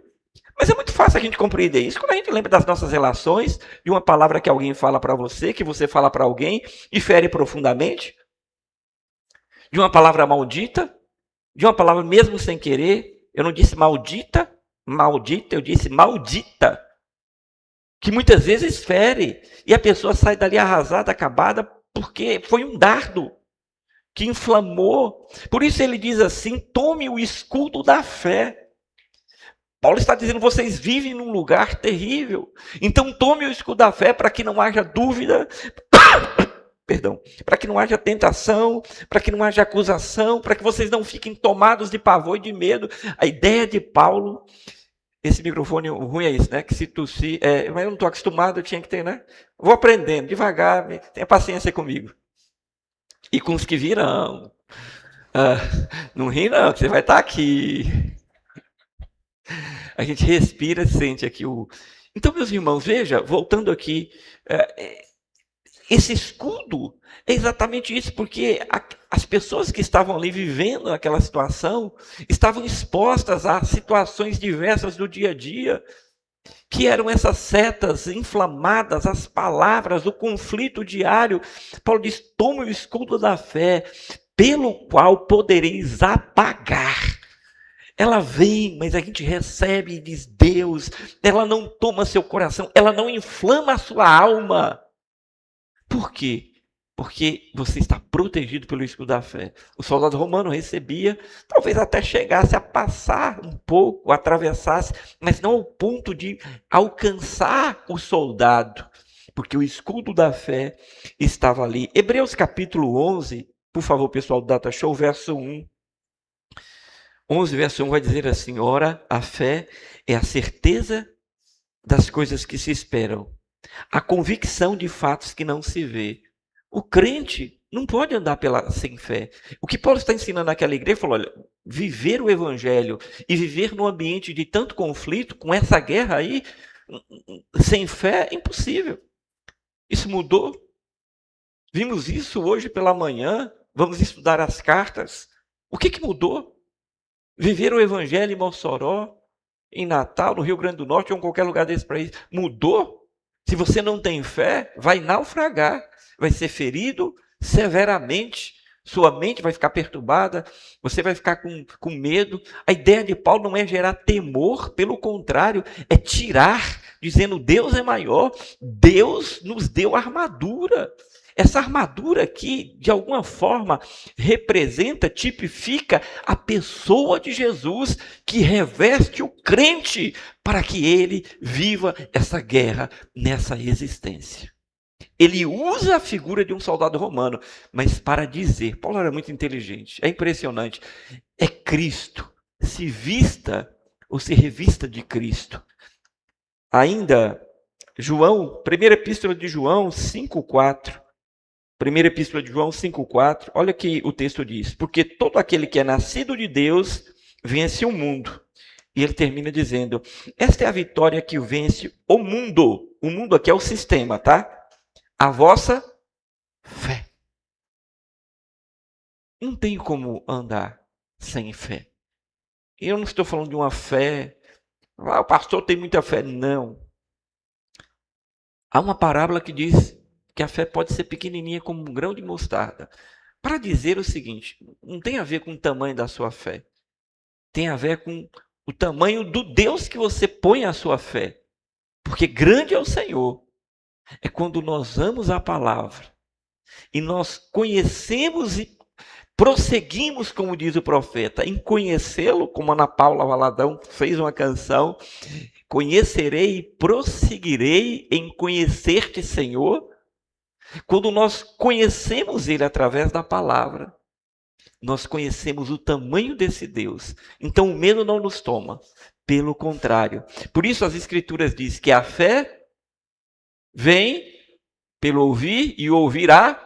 Mas é muito fácil a gente compreender isso quando a gente lembra das nossas relações, de uma palavra que alguém fala para você, que você fala para alguém e fere profundamente. De uma palavra maldita, de uma palavra mesmo sem querer. Eu não disse maldita, eu disse maldita. Que muitas vezes fere e a pessoa sai dali arrasada, acabada, porque foi um dardo que inflamou. Por isso ele diz assim, tome o escudo da fé. Paulo está dizendo, vocês vivem num lugar terrível. Então tome o escudo da fé para que não haja dúvida, perdão, para que não haja tentação, para que não haja acusação, para que vocês não fiquem tomados de pavor e de medo. A ideia de Paulo, esse microfone ruim é isso, né? Que se tossir, mas eu não estou acostumado, eu tinha que ter, né? Vou aprendendo, devagar, tenha paciência comigo. E com os que virão. Não ri não, que você vai estar aqui. A gente respira e sente aqui o... Então, meus irmãos, veja, voltando aqui, esse escudo é exatamente isso, porque as pessoas que estavam ali vivendo aquela situação estavam expostas a situações diversas do dia a dia, que eram essas setas inflamadas, as palavras, o conflito diário. Paulo diz: tome o escudo da fé, pelo qual podereis apagar. Ela vem, mas a gente recebe e diz Deus. Ela não toma seu coração, ela não inflama a sua alma. Por quê? Porque você está protegido pelo escudo da fé. O soldado romano recebia, talvez até chegasse a passar um pouco, atravessasse, mas não ao ponto de alcançar o soldado, porque o escudo da fé estava ali. Hebreus capítulo 11, por favor, pessoal do Data Show, verso 1. 11, verso 1 vai dizer assim: ora, a fé é a certeza das coisas que se esperam, a convicção de fatos que não se vê. O crente não pode andar sem fé. O que Paulo está ensinando naquela igreja, falou: olha, viver o evangelho e viver num ambiente de tanto conflito, com essa guerra aí, sem fé, é impossível. Isso mudou. Vimos isso hoje pela manhã, vamos estudar as cartas. O que mudou? Viver o evangelho em Mossoró, em Natal, no Rio Grande do Norte ou em qualquer lugar desse país, mudou? Se você não tem fé, vai naufragar, vai ser ferido severamente, sua mente vai ficar perturbada, você vai ficar com medo. A ideia de Paulo não é gerar temor, pelo contrário, é tirar, dizendo Deus é maior, Deus nos deu armadura. Essa armadura aqui, de alguma forma, representa, tipifica a pessoa de Jesus, que reveste o crente para que ele viva essa guerra nessa existência. Ele usa a figura de um soldado romano, mas para dizer, Paulo era muito inteligente, é impressionante, é Cristo, se vista ou se revista de Cristo. Ainda, João, primeira epístola de João 5,4. Primeira epístola de João 5,4, olha que o texto diz: porque todo aquele que é nascido de Deus vence o mundo. E ele termina dizendo: esta é a vitória que vence o mundo. O mundo aqui é o sistema, tá? A vossa fé. Não tem como andar sem fé. Eu não estou falando de uma fé, o pastor tem muita fé. Não. Há uma parábola que diz que a fé pode ser pequenininha como um grão de mostarda. Para dizer o seguinte, não tem a ver com o tamanho da sua fé. Tem a ver com o tamanho do Deus que você põe a sua fé. Porque grande é o Senhor. É quando nós amamos a palavra e nós conhecemos e prosseguimos, como diz o profeta, em conhecê-lo, como Ana Paula Valadão fez uma canção: conhecerei e prosseguirei em conhecer-te, Senhor. Quando nós conhecemos ele através da palavra, nós conhecemos o tamanho desse Deus. Então o medo não nos toma, pelo contrário. Por isso as Escrituras dizem que a fé vem pelo ouvir e ouvirá.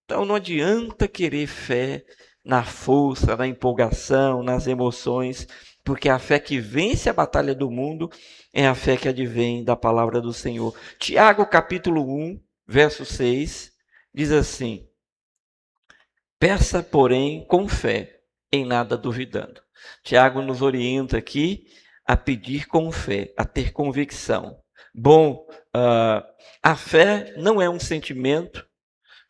Então não adianta querer fé na força, na empolgação, nas emoções, porque a fé que vence a batalha do mundo é a fé que advém da palavra do Senhor. Tiago capítulo 1, verso 6, diz assim: peça, porém, com fé, em nada duvidando. Tiago nos orienta aqui a pedir com fé, a ter convicção. Bom, a fé não é um sentimento.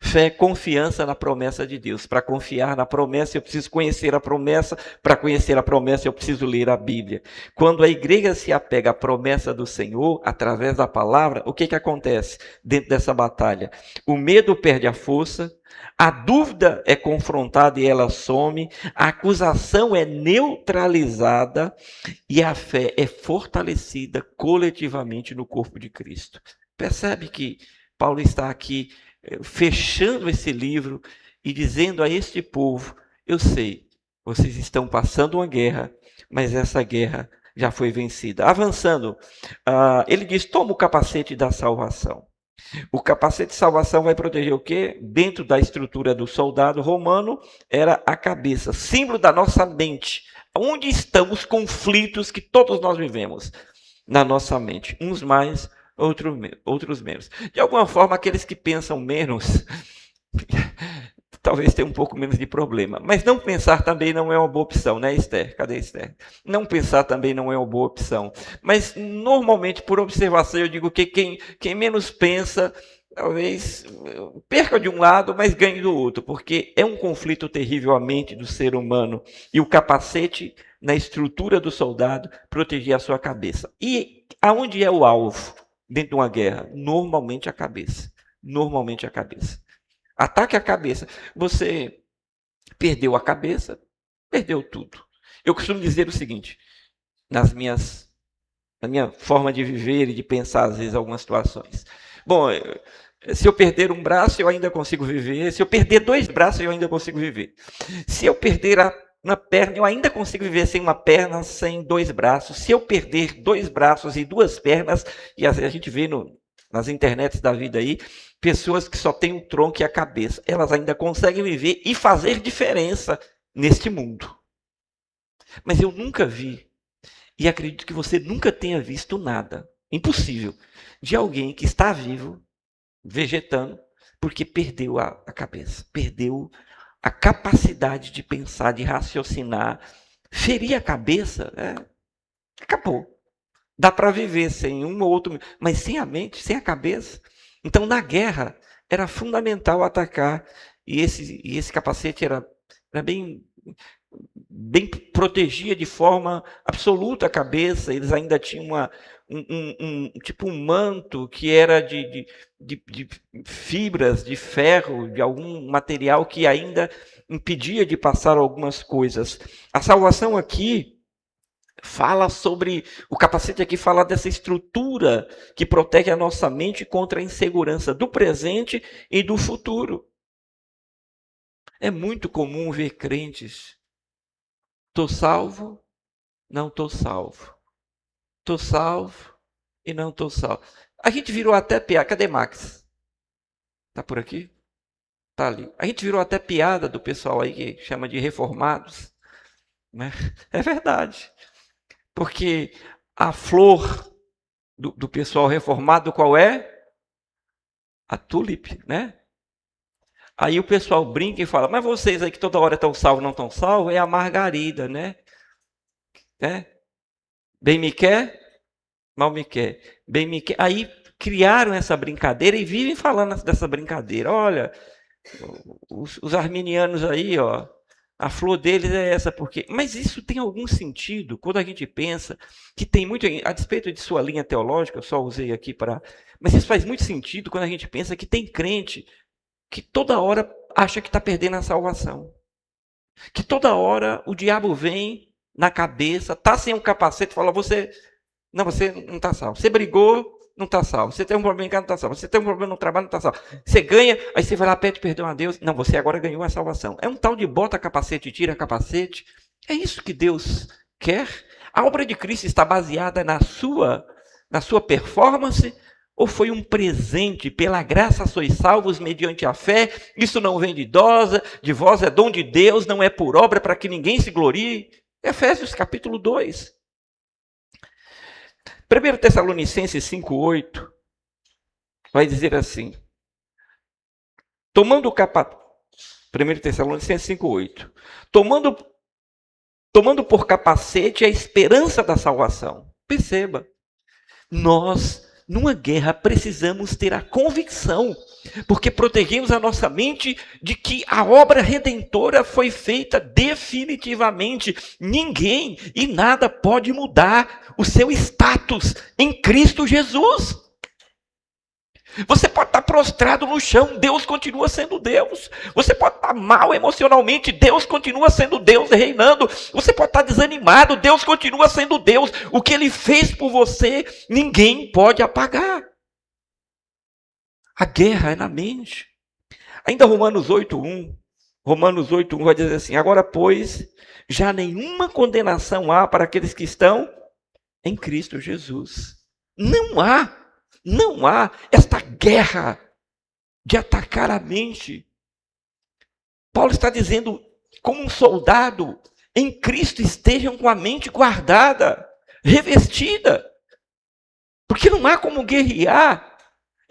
Fé é confiança na promessa de Deus. Para confiar na promessa, eu preciso conhecer a promessa. Para conhecer a promessa, eu preciso ler a Bíblia. Quando a igreja se apega à promessa do Senhor, através da palavra, o que acontece dentro dessa batalha? O medo perde a força, a dúvida é confrontada e ela some, a acusação é neutralizada e a fé é fortalecida coletivamente no corpo de Cristo. Percebe que Paulo está aqui fechando esse livro e dizendo a este povo: eu sei, vocês estão passando uma guerra, mas essa guerra já foi vencida. Avançando, ele diz: toma o capacete da salvação. O capacete de salvação vai proteger o quê? Dentro da estrutura do soldado romano, era a cabeça, símbolo da nossa mente. Onde estão os conflitos que todos nós vivemos? Na nossa mente, uns mais, outros menos. De alguma forma, aqueles que pensam menos talvez tenha um pouco menos de problema. Mas não pensar também não é uma boa opção, né, Esther? Cadê Esther? Não pensar também não é uma boa opção. Mas, normalmente, por observação, eu digo que quem menos pensa, talvez perca de um lado, mas ganhe do outro, porque é um conflito terrível a mente do ser humano. E o capacete, na estrutura do soldado, protegia a sua cabeça. E aonde é o alvo dentro de uma guerra? Normalmente a cabeça. Normalmente a cabeça. Ataque a cabeça. Você perdeu a cabeça, perdeu tudo. Eu costumo dizer o seguinte, na minha forma de viver e de pensar, às vezes, algumas situações. Bom, se eu perder um braço, eu ainda consigo viver. Se eu perder 2 braços, eu ainda consigo viver. Se eu perder uma perna, eu ainda consigo viver sem uma perna, sem 2 braços. Se eu perder 2 braços e 2 pernas, e a gente vê nas internets da vida aí, pessoas que só têm o tronco e a cabeça, elas ainda conseguem viver e fazer diferença neste mundo. Mas eu nunca vi, e acredito que você nunca tenha visto nada, impossível, de alguém que está vivo, vegetando, porque perdeu a cabeça, perdeu a capacidade de pensar, de raciocinar. Ferir a cabeça, acabou. Dá para viver sem um ou outro, mas sem a mente, sem a cabeça. Então, na guerra, era fundamental atacar, e esse capacete era bem protegia de forma absoluta a cabeça. Eles ainda tinham um manto que era de fibras, de ferro, de algum material que ainda impedia de passar algumas coisas. A salvação aqui fala sobre, o capacete aqui fala dessa estrutura que protege a nossa mente contra a insegurança do presente e do futuro. É muito comum ver crentes, estou salvo, não estou salvo. Estou salvo e não estou salvo. A gente virou até piada. Cadê Max? Está por aqui? Está ali. A gente virou até piada do pessoal aí que chama de reformados. Né? É verdade. Porque a flor do pessoal reformado qual é? A tulip, né? Aí o pessoal brinca e fala, mas vocês aí que toda hora estão salvos, não estão salvos, é a margarida, né? Bem me quer, mal me quer. Bem me quer. Aí criaram essa brincadeira e vivem falando dessa brincadeira. Olha, os arminianos aí, ó, a flor deles é essa, porque... Mas isso tem algum sentido quando a gente pensa que tem muito... A despeito de sua linha teológica, eu só usei aqui para... Mas isso faz muito sentido quando a gente pensa que tem crente que toda hora acha que está perdendo a salvação. Que toda hora o diabo vem na cabeça, está sem um capacete e fala, você não está salvo. Você brigou, não está salvo. Você tem um problema em casa, não está salvo. Você tem um problema no trabalho, não está salvo. Você ganha, aí você vai lá, pede perdão a Deus. Não, você agora ganhou a salvação. É um tal de bota capacete e tira capacete. É isso que Deus quer? A obra de Cristo está baseada na sua performance, ou foi um presente? Pela graça sois salvos mediante a fé. Isso não vem de vós, é dom de Deus, não é por obra para que ninguém se glorie. Efésios capítulo 2. 1 Tessalonicenses 5,8 vai dizer assim, 1 Tessalonicenses 5,8, tomando por capacete a esperança da salvação. Perceba, nós, numa guerra, precisamos ter a convicção, porque protegemos a nossa mente de que a obra redentora foi feita definitivamente. Ninguém e nada pode mudar o seu status em Cristo Jesus. Você pode estar prostrado no chão, Deus continua sendo Deus. Você pode estar mal emocionalmente, Deus continua sendo Deus reinando. Você pode estar desanimado, Deus continua sendo Deus. O que Ele fez por você, ninguém pode apagar. A guerra é na mente. Ainda Romanos 8,1 vai dizer assim, agora, pois, já nenhuma condenação há para aqueles que estão em Cristo Jesus. Não há esta guerra de atacar a mente. Paulo está dizendo, como um soldado, em Cristo estejam com a mente guardada, revestida. Porque não há como guerrear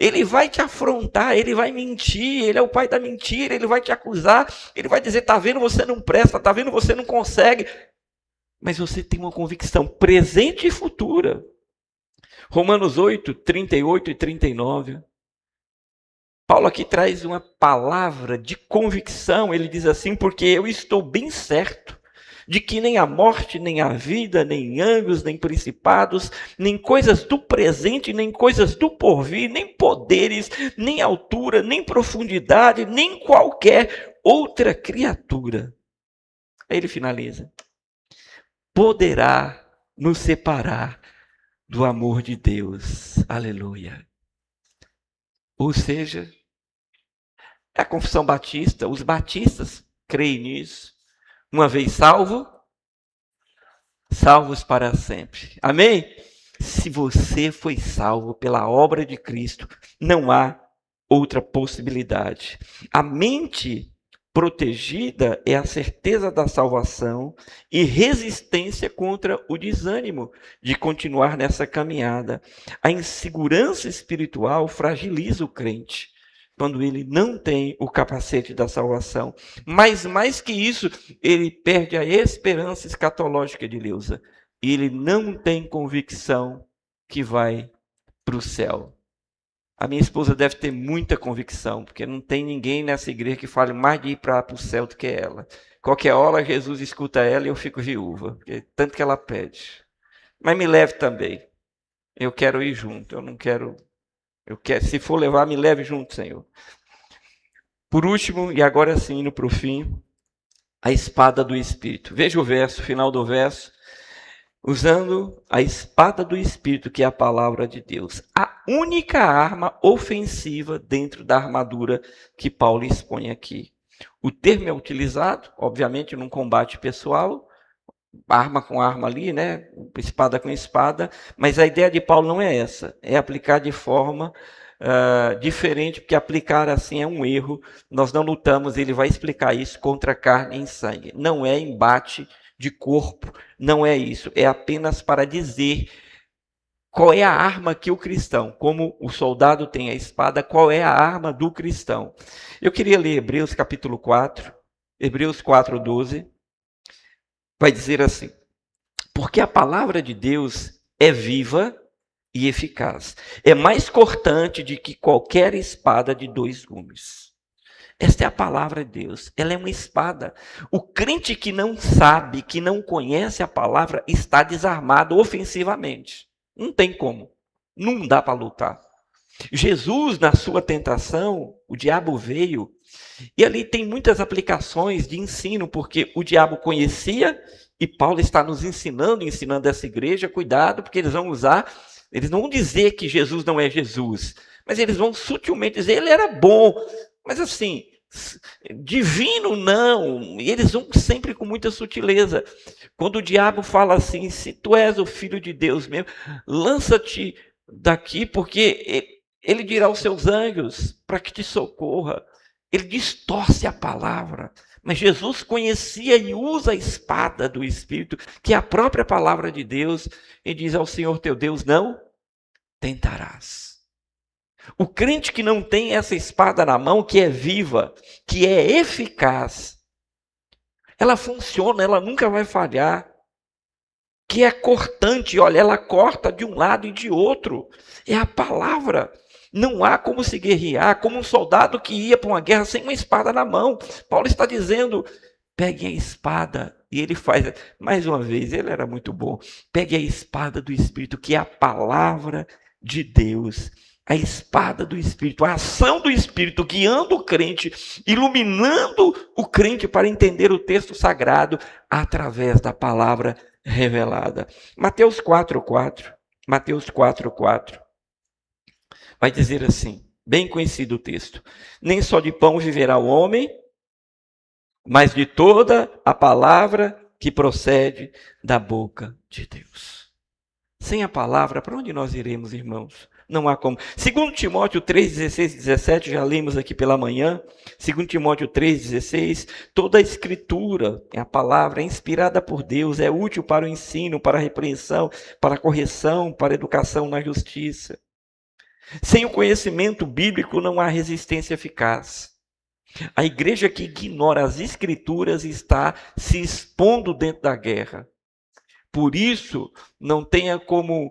Ele vai te afrontar, ele vai mentir, ele é o pai da mentira, ele vai te acusar, ele vai dizer, tá vendo, você não presta, tá vendo, você não consegue. Mas você tem uma convicção presente e futura. Romanos 8, 38 e 39. Paulo aqui traz uma palavra de convicção. Ele diz assim, porque eu estou bem certo de que nem a morte, nem a vida, nem anjos, nem principados, nem coisas do presente, nem coisas do porvir, nem poderes, nem altura, nem profundidade, nem qualquer outra criatura. Aí ele finaliza. Poderá nos separar do amor de Deus. Aleluia. Ou seja, é a confissão batista, os batistas creem nisso. Uma vez salvo, salvos para sempre. Amém? Se você foi salvo pela obra de Cristo, não há outra possibilidade. A mente protegida é a certeza da salvação e resistência contra o desânimo de continuar nessa caminhada. A insegurança espiritual fragiliza o crente quando ele não tem o capacete da salvação. Mas mais que isso, ele perde a esperança escatológica de Leusa. E ele não tem convicção que vai para o céu. A minha esposa deve ter muita convicção, porque não tem ninguém nessa igreja que fale mais de ir para o céu do que ela. Qualquer hora Jesus escuta ela e eu fico viúva, porque tanto que ela pede. Mas me leve também. Eu quero ir junto, se for levar, me leve junto, Senhor. Por último, e agora sim, indo para o fim, a espada do Espírito. Veja o verso, final do verso. Usando a espada do Espírito, que é a palavra de Deus. A única arma ofensiva dentro da armadura que Paulo expõe aqui. O termo é utilizado, obviamente, num combate pessoal, arma com arma ali, né? Espada com espada, mas a ideia de Paulo não é essa, é aplicar de forma diferente, porque aplicar assim é um erro. Nós não lutamos, ele vai explicar isso, contra carne e sangue. Não é embate de corpo, não é isso. É apenas para dizer qual é a arma que o cristão, como o soldado tem a espada, qual é a arma do cristão. Eu queria ler Hebreus capítulo 4, Hebreus 4:12. Vai dizer assim, porque a palavra de Deus é viva e eficaz. É mais cortante do que qualquer espada de 2 gumes. Esta é a palavra de Deus. Ela é uma espada. O crente que não sabe, que não conhece a palavra, está desarmado ofensivamente. Não tem como. Não dá para lutar. Jesus, na sua tentação, o diabo veio, e ali tem muitas aplicações de ensino, porque o diabo conhecia, e Paulo está nos ensinando essa igreja, cuidado, porque eles não vão dizer que Jesus não é Jesus, mas eles vão sutilmente dizer, ele era bom, mas assim, divino não, e eles vão sempre com muita sutileza. Quando o diabo fala assim, se tu és o filho de Deus mesmo, lança-te daqui, porque ele dirá aos seus anjos para que te socorra. Ele distorce a palavra. Mas Jesus conhecia e usa a espada do Espírito, que é a própria palavra de Deus, e diz ao Senhor teu Deus, não tentarás. O crente que não tem essa espada na mão, que é viva, que é eficaz, ela funciona, ela nunca vai falhar. Que é cortante, olha, ela corta de um lado e de outro. É a palavra. Não há como se guerrear, como um soldado que ia para uma guerra sem uma espada na mão. Paulo está dizendo, pegue a espada. E ele faz, mais uma vez, ele era muito bom. Pegue a espada do Espírito, que é a palavra de Deus. A espada do Espírito, a ação do Espírito, guiando o crente, iluminando o crente para entender o texto sagrado através da palavra revelada. Mateus 4:4. Mateus 4:4. Vai dizer assim, bem conhecido o texto. Nem só de pão viverá o homem, mas de toda a palavra que procede da boca de Deus. Sem a palavra, para onde nós iremos, irmãos? Não há como. 2 Timóteo 3:16 e 17, já lemos aqui pela manhã. 2 Timóteo 3:16, toda a escritura, a palavra é inspirada por Deus, é útil para o ensino, para a repreensão, para a correção, para a educação na justiça. Sem o conhecimento bíblico não há resistência eficaz. A igreja que ignora as escrituras está se expondo dentro da guerra. Por isso, não tenha como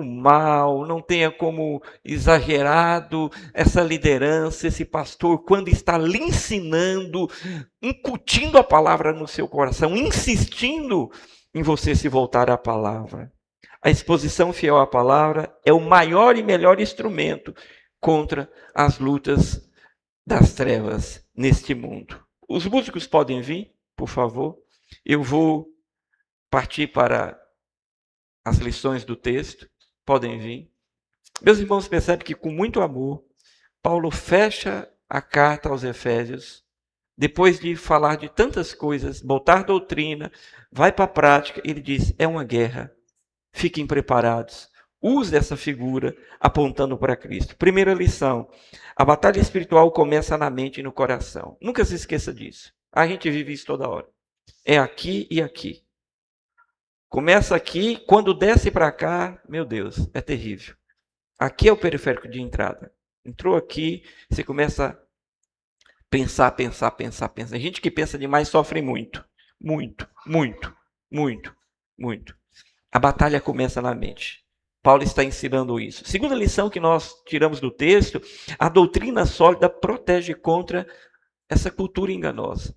mal, não tenha como exagerado essa liderança, esse pastor, quando está lhe ensinando, incutindo a palavra no seu coração, insistindo em você se voltar à palavra. A exposição fiel à palavra é o maior e melhor instrumento contra as lutas das trevas neste mundo. Os músicos podem vir, por favor. Eu vou partir para as lições do texto. Podem vir. Meus irmãos, percebem que com muito amor, Paulo fecha a carta aos Efésios, depois de falar de tantas coisas, botar doutrina, vai para a prática, ele diz, é uma guerra. Fiquem preparados. Use essa figura apontando para Cristo. Primeira lição, a batalha espiritual começa na mente e no coração. Nunca se esqueça disso. A gente vive isso toda hora. É aqui e aqui. Começa aqui, quando desce para cá, meu Deus, é terrível. Aqui é o periférico de entrada. Entrou aqui, você começa a pensar. A gente que pensa demais sofre muito. A batalha começa na mente. Paulo está ensinando isso. Segunda lição que nós tiramos do texto, a doutrina sólida protege contra essa cultura enganosa.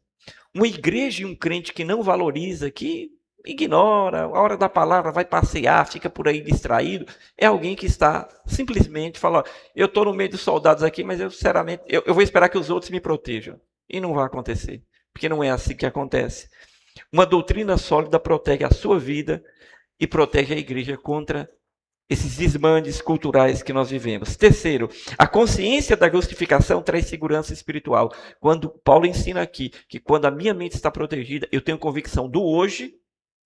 Uma igreja e um crente que não valoriza, que ignora, a hora da palavra vai passear, fica por aí distraído, é alguém que está simplesmente falando, eu estou no meio dos soldados aqui, mas eu sinceramente, eu vou esperar que os outros me protejam. E não vai acontecer, porque não é assim que acontece. Uma doutrina sólida protege a sua vida e protege a igreja contra esses desmandes culturais que nós vivemos. Terceiro, a consciência da justificação traz segurança espiritual. Quando Paulo ensina aqui que quando a minha mente está protegida, eu tenho convicção do hoje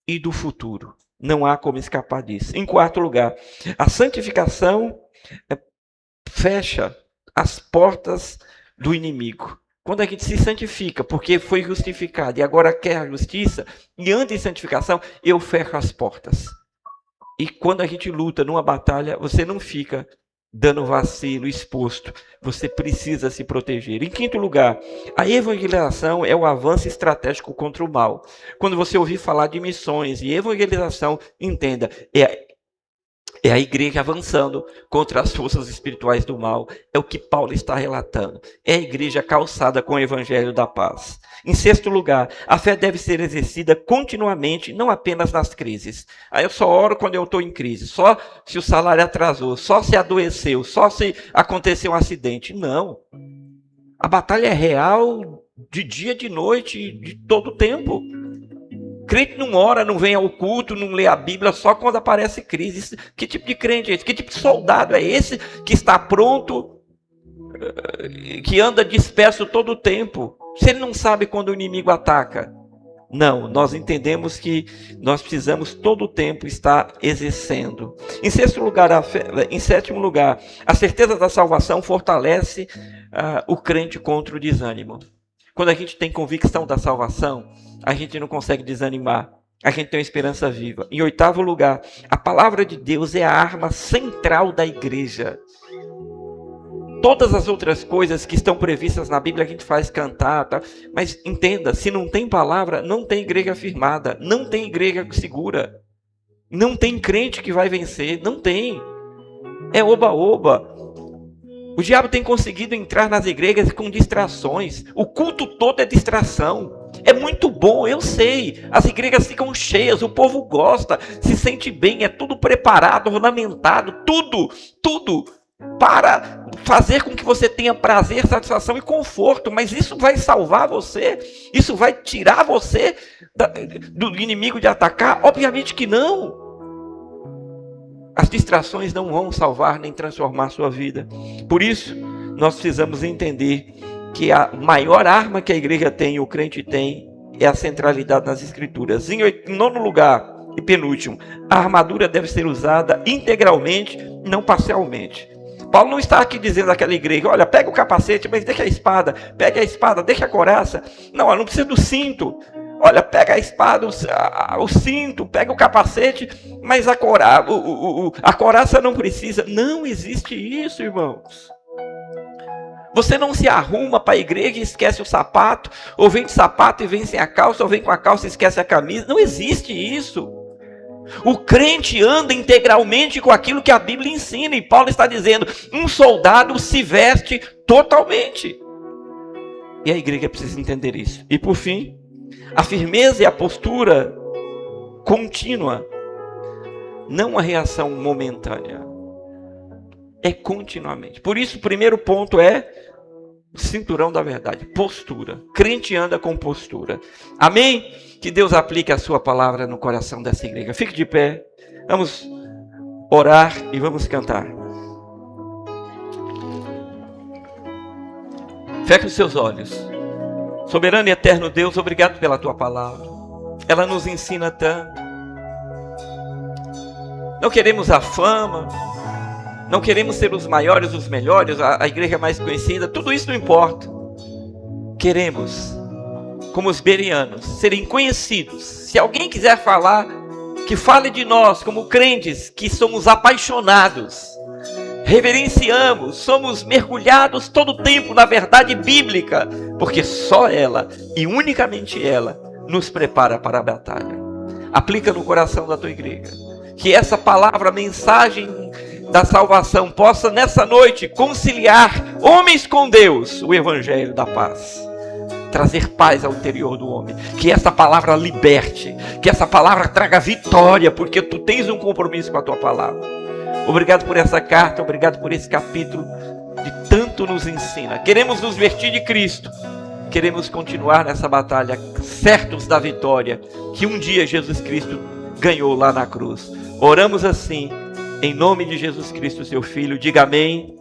e do futuro. Não há como escapar disso. Em quarto lugar, a santificação fecha as portas do inimigo. Quando a gente se santifica, porque foi justificado e agora quer a justiça, e antes de santificação, eu fecho as portas. E quando a gente luta numa batalha, você não fica dando vacilo, exposto. Você precisa se proteger. Em quinto lugar, a evangelização é o avanço estratégico contra o mal. Quando você ouvir falar de missões e evangelização, entenda, é a igreja avançando contra as forças espirituais do mal. É o que Paulo está relatando. É a igreja calçada com o evangelho da paz. Em sexto lugar, a fé deve ser exercida continuamente, não apenas nas crises. Aí eu só oro quando eu estou em crise, só se o salário atrasou, só se adoeceu, só se aconteceu um acidente. Não. A batalha é real de dia, de noite, de todo o tempo. Crente não ora, não vem ao culto, não lê a Bíblia só quando aparece crise. Que tipo de crente é esse? Que tipo de soldado é esse que está pronto, que anda disperso todo o tempo? Se ele não sabe quando o inimigo ataca. Não, nós entendemos que nós precisamos todo o tempo estar exercendo. Em sétimo lugar, a certeza da salvação fortalece o crente contra o desânimo. Quando a gente tem convicção da salvação, a gente não consegue desanimar. A gente tem uma esperança viva. Em oitavo lugar, a palavra de Deus é a arma central da igreja. Todas as outras coisas que estão previstas na Bíblia a gente faz cantar, tá? Mas entenda, se não tem palavra, não tem igreja firmada, não tem igreja segura, não tem crente que vai vencer, não tem. É oba-oba. O diabo tem conseguido entrar nas igrejas com distrações. O culto todo é distração. É muito bom, eu sei. As igrejas ficam cheias, o povo gosta, se sente bem, é tudo preparado, ornamentado, tudo para fazer com que você tenha prazer, satisfação e conforto. Mas isso vai salvar você? Isso vai tirar você do inimigo de atacar? Obviamente que não. As distrações não vão salvar nem transformar a sua vida. Por isso, nós precisamos entender que a maior arma que a igreja tem, o crente tem, é a centralidade nas Escrituras. Em nono lugar e penúltimo, a armadura deve ser usada integralmente, não parcialmente. Paulo não está aqui dizendo àquela igreja, olha, pega o capacete, mas deixa a espada, pega a espada, deixa a couraça. Não, ela não precisa do cinto. Olha, pega a espada, o cinto, pega o capacete, mas a couraça não precisa. Não existe isso, irmãos. Você não se arruma para a igreja e esquece o sapato, ou vem de sapato e vem sem a calça, ou vem com a calça e esquece a camisa. Não existe isso. O crente anda integralmente com aquilo que a Bíblia ensina. E Paulo está dizendo, um soldado se veste totalmente. E a igreja precisa entender isso. E por fim, a firmeza e a postura contínua. Não a reação momentânea. É continuamente. Por isso, o primeiro ponto é o cinturão da verdade. Postura. Crente anda com postura. Amém? Que Deus aplique a sua palavra no coração dessa igreja. Fique de pé. Vamos orar e vamos cantar. Feche os seus olhos. Soberano e eterno Deus, obrigado pela tua palavra. Ela nos ensina tanto. Não queremos a fama. Não queremos ser os maiores, os melhores, a igreja mais conhecida. Tudo isso não importa. Queremos, como os bereanos, serem conhecidos. Se alguém quiser falar, que fale de nós como crentes, que somos apaixonados, reverenciamos, somos mergulhados todo o tempo na verdade bíblica, porque só ela e unicamente ela nos prepara para a batalha. Aplica no coração da tua igreja. Que essa palavra, a mensagem da salvação, possa nessa noite conciliar homens com Deus, o evangelho da paz. Trazer paz ao interior do homem. Que essa palavra liberte. Que essa palavra traga vitória, porque tu tens um compromisso com a tua palavra. Obrigado por essa carta, obrigado por esse capítulo que tanto nos ensina. Queremos nos vestir de Cristo. Queremos continuar nessa batalha, certos da vitória que um dia Jesus Cristo ganhou lá na cruz. Oramos assim, em nome de Jesus Cristo, seu Filho. Diga amém.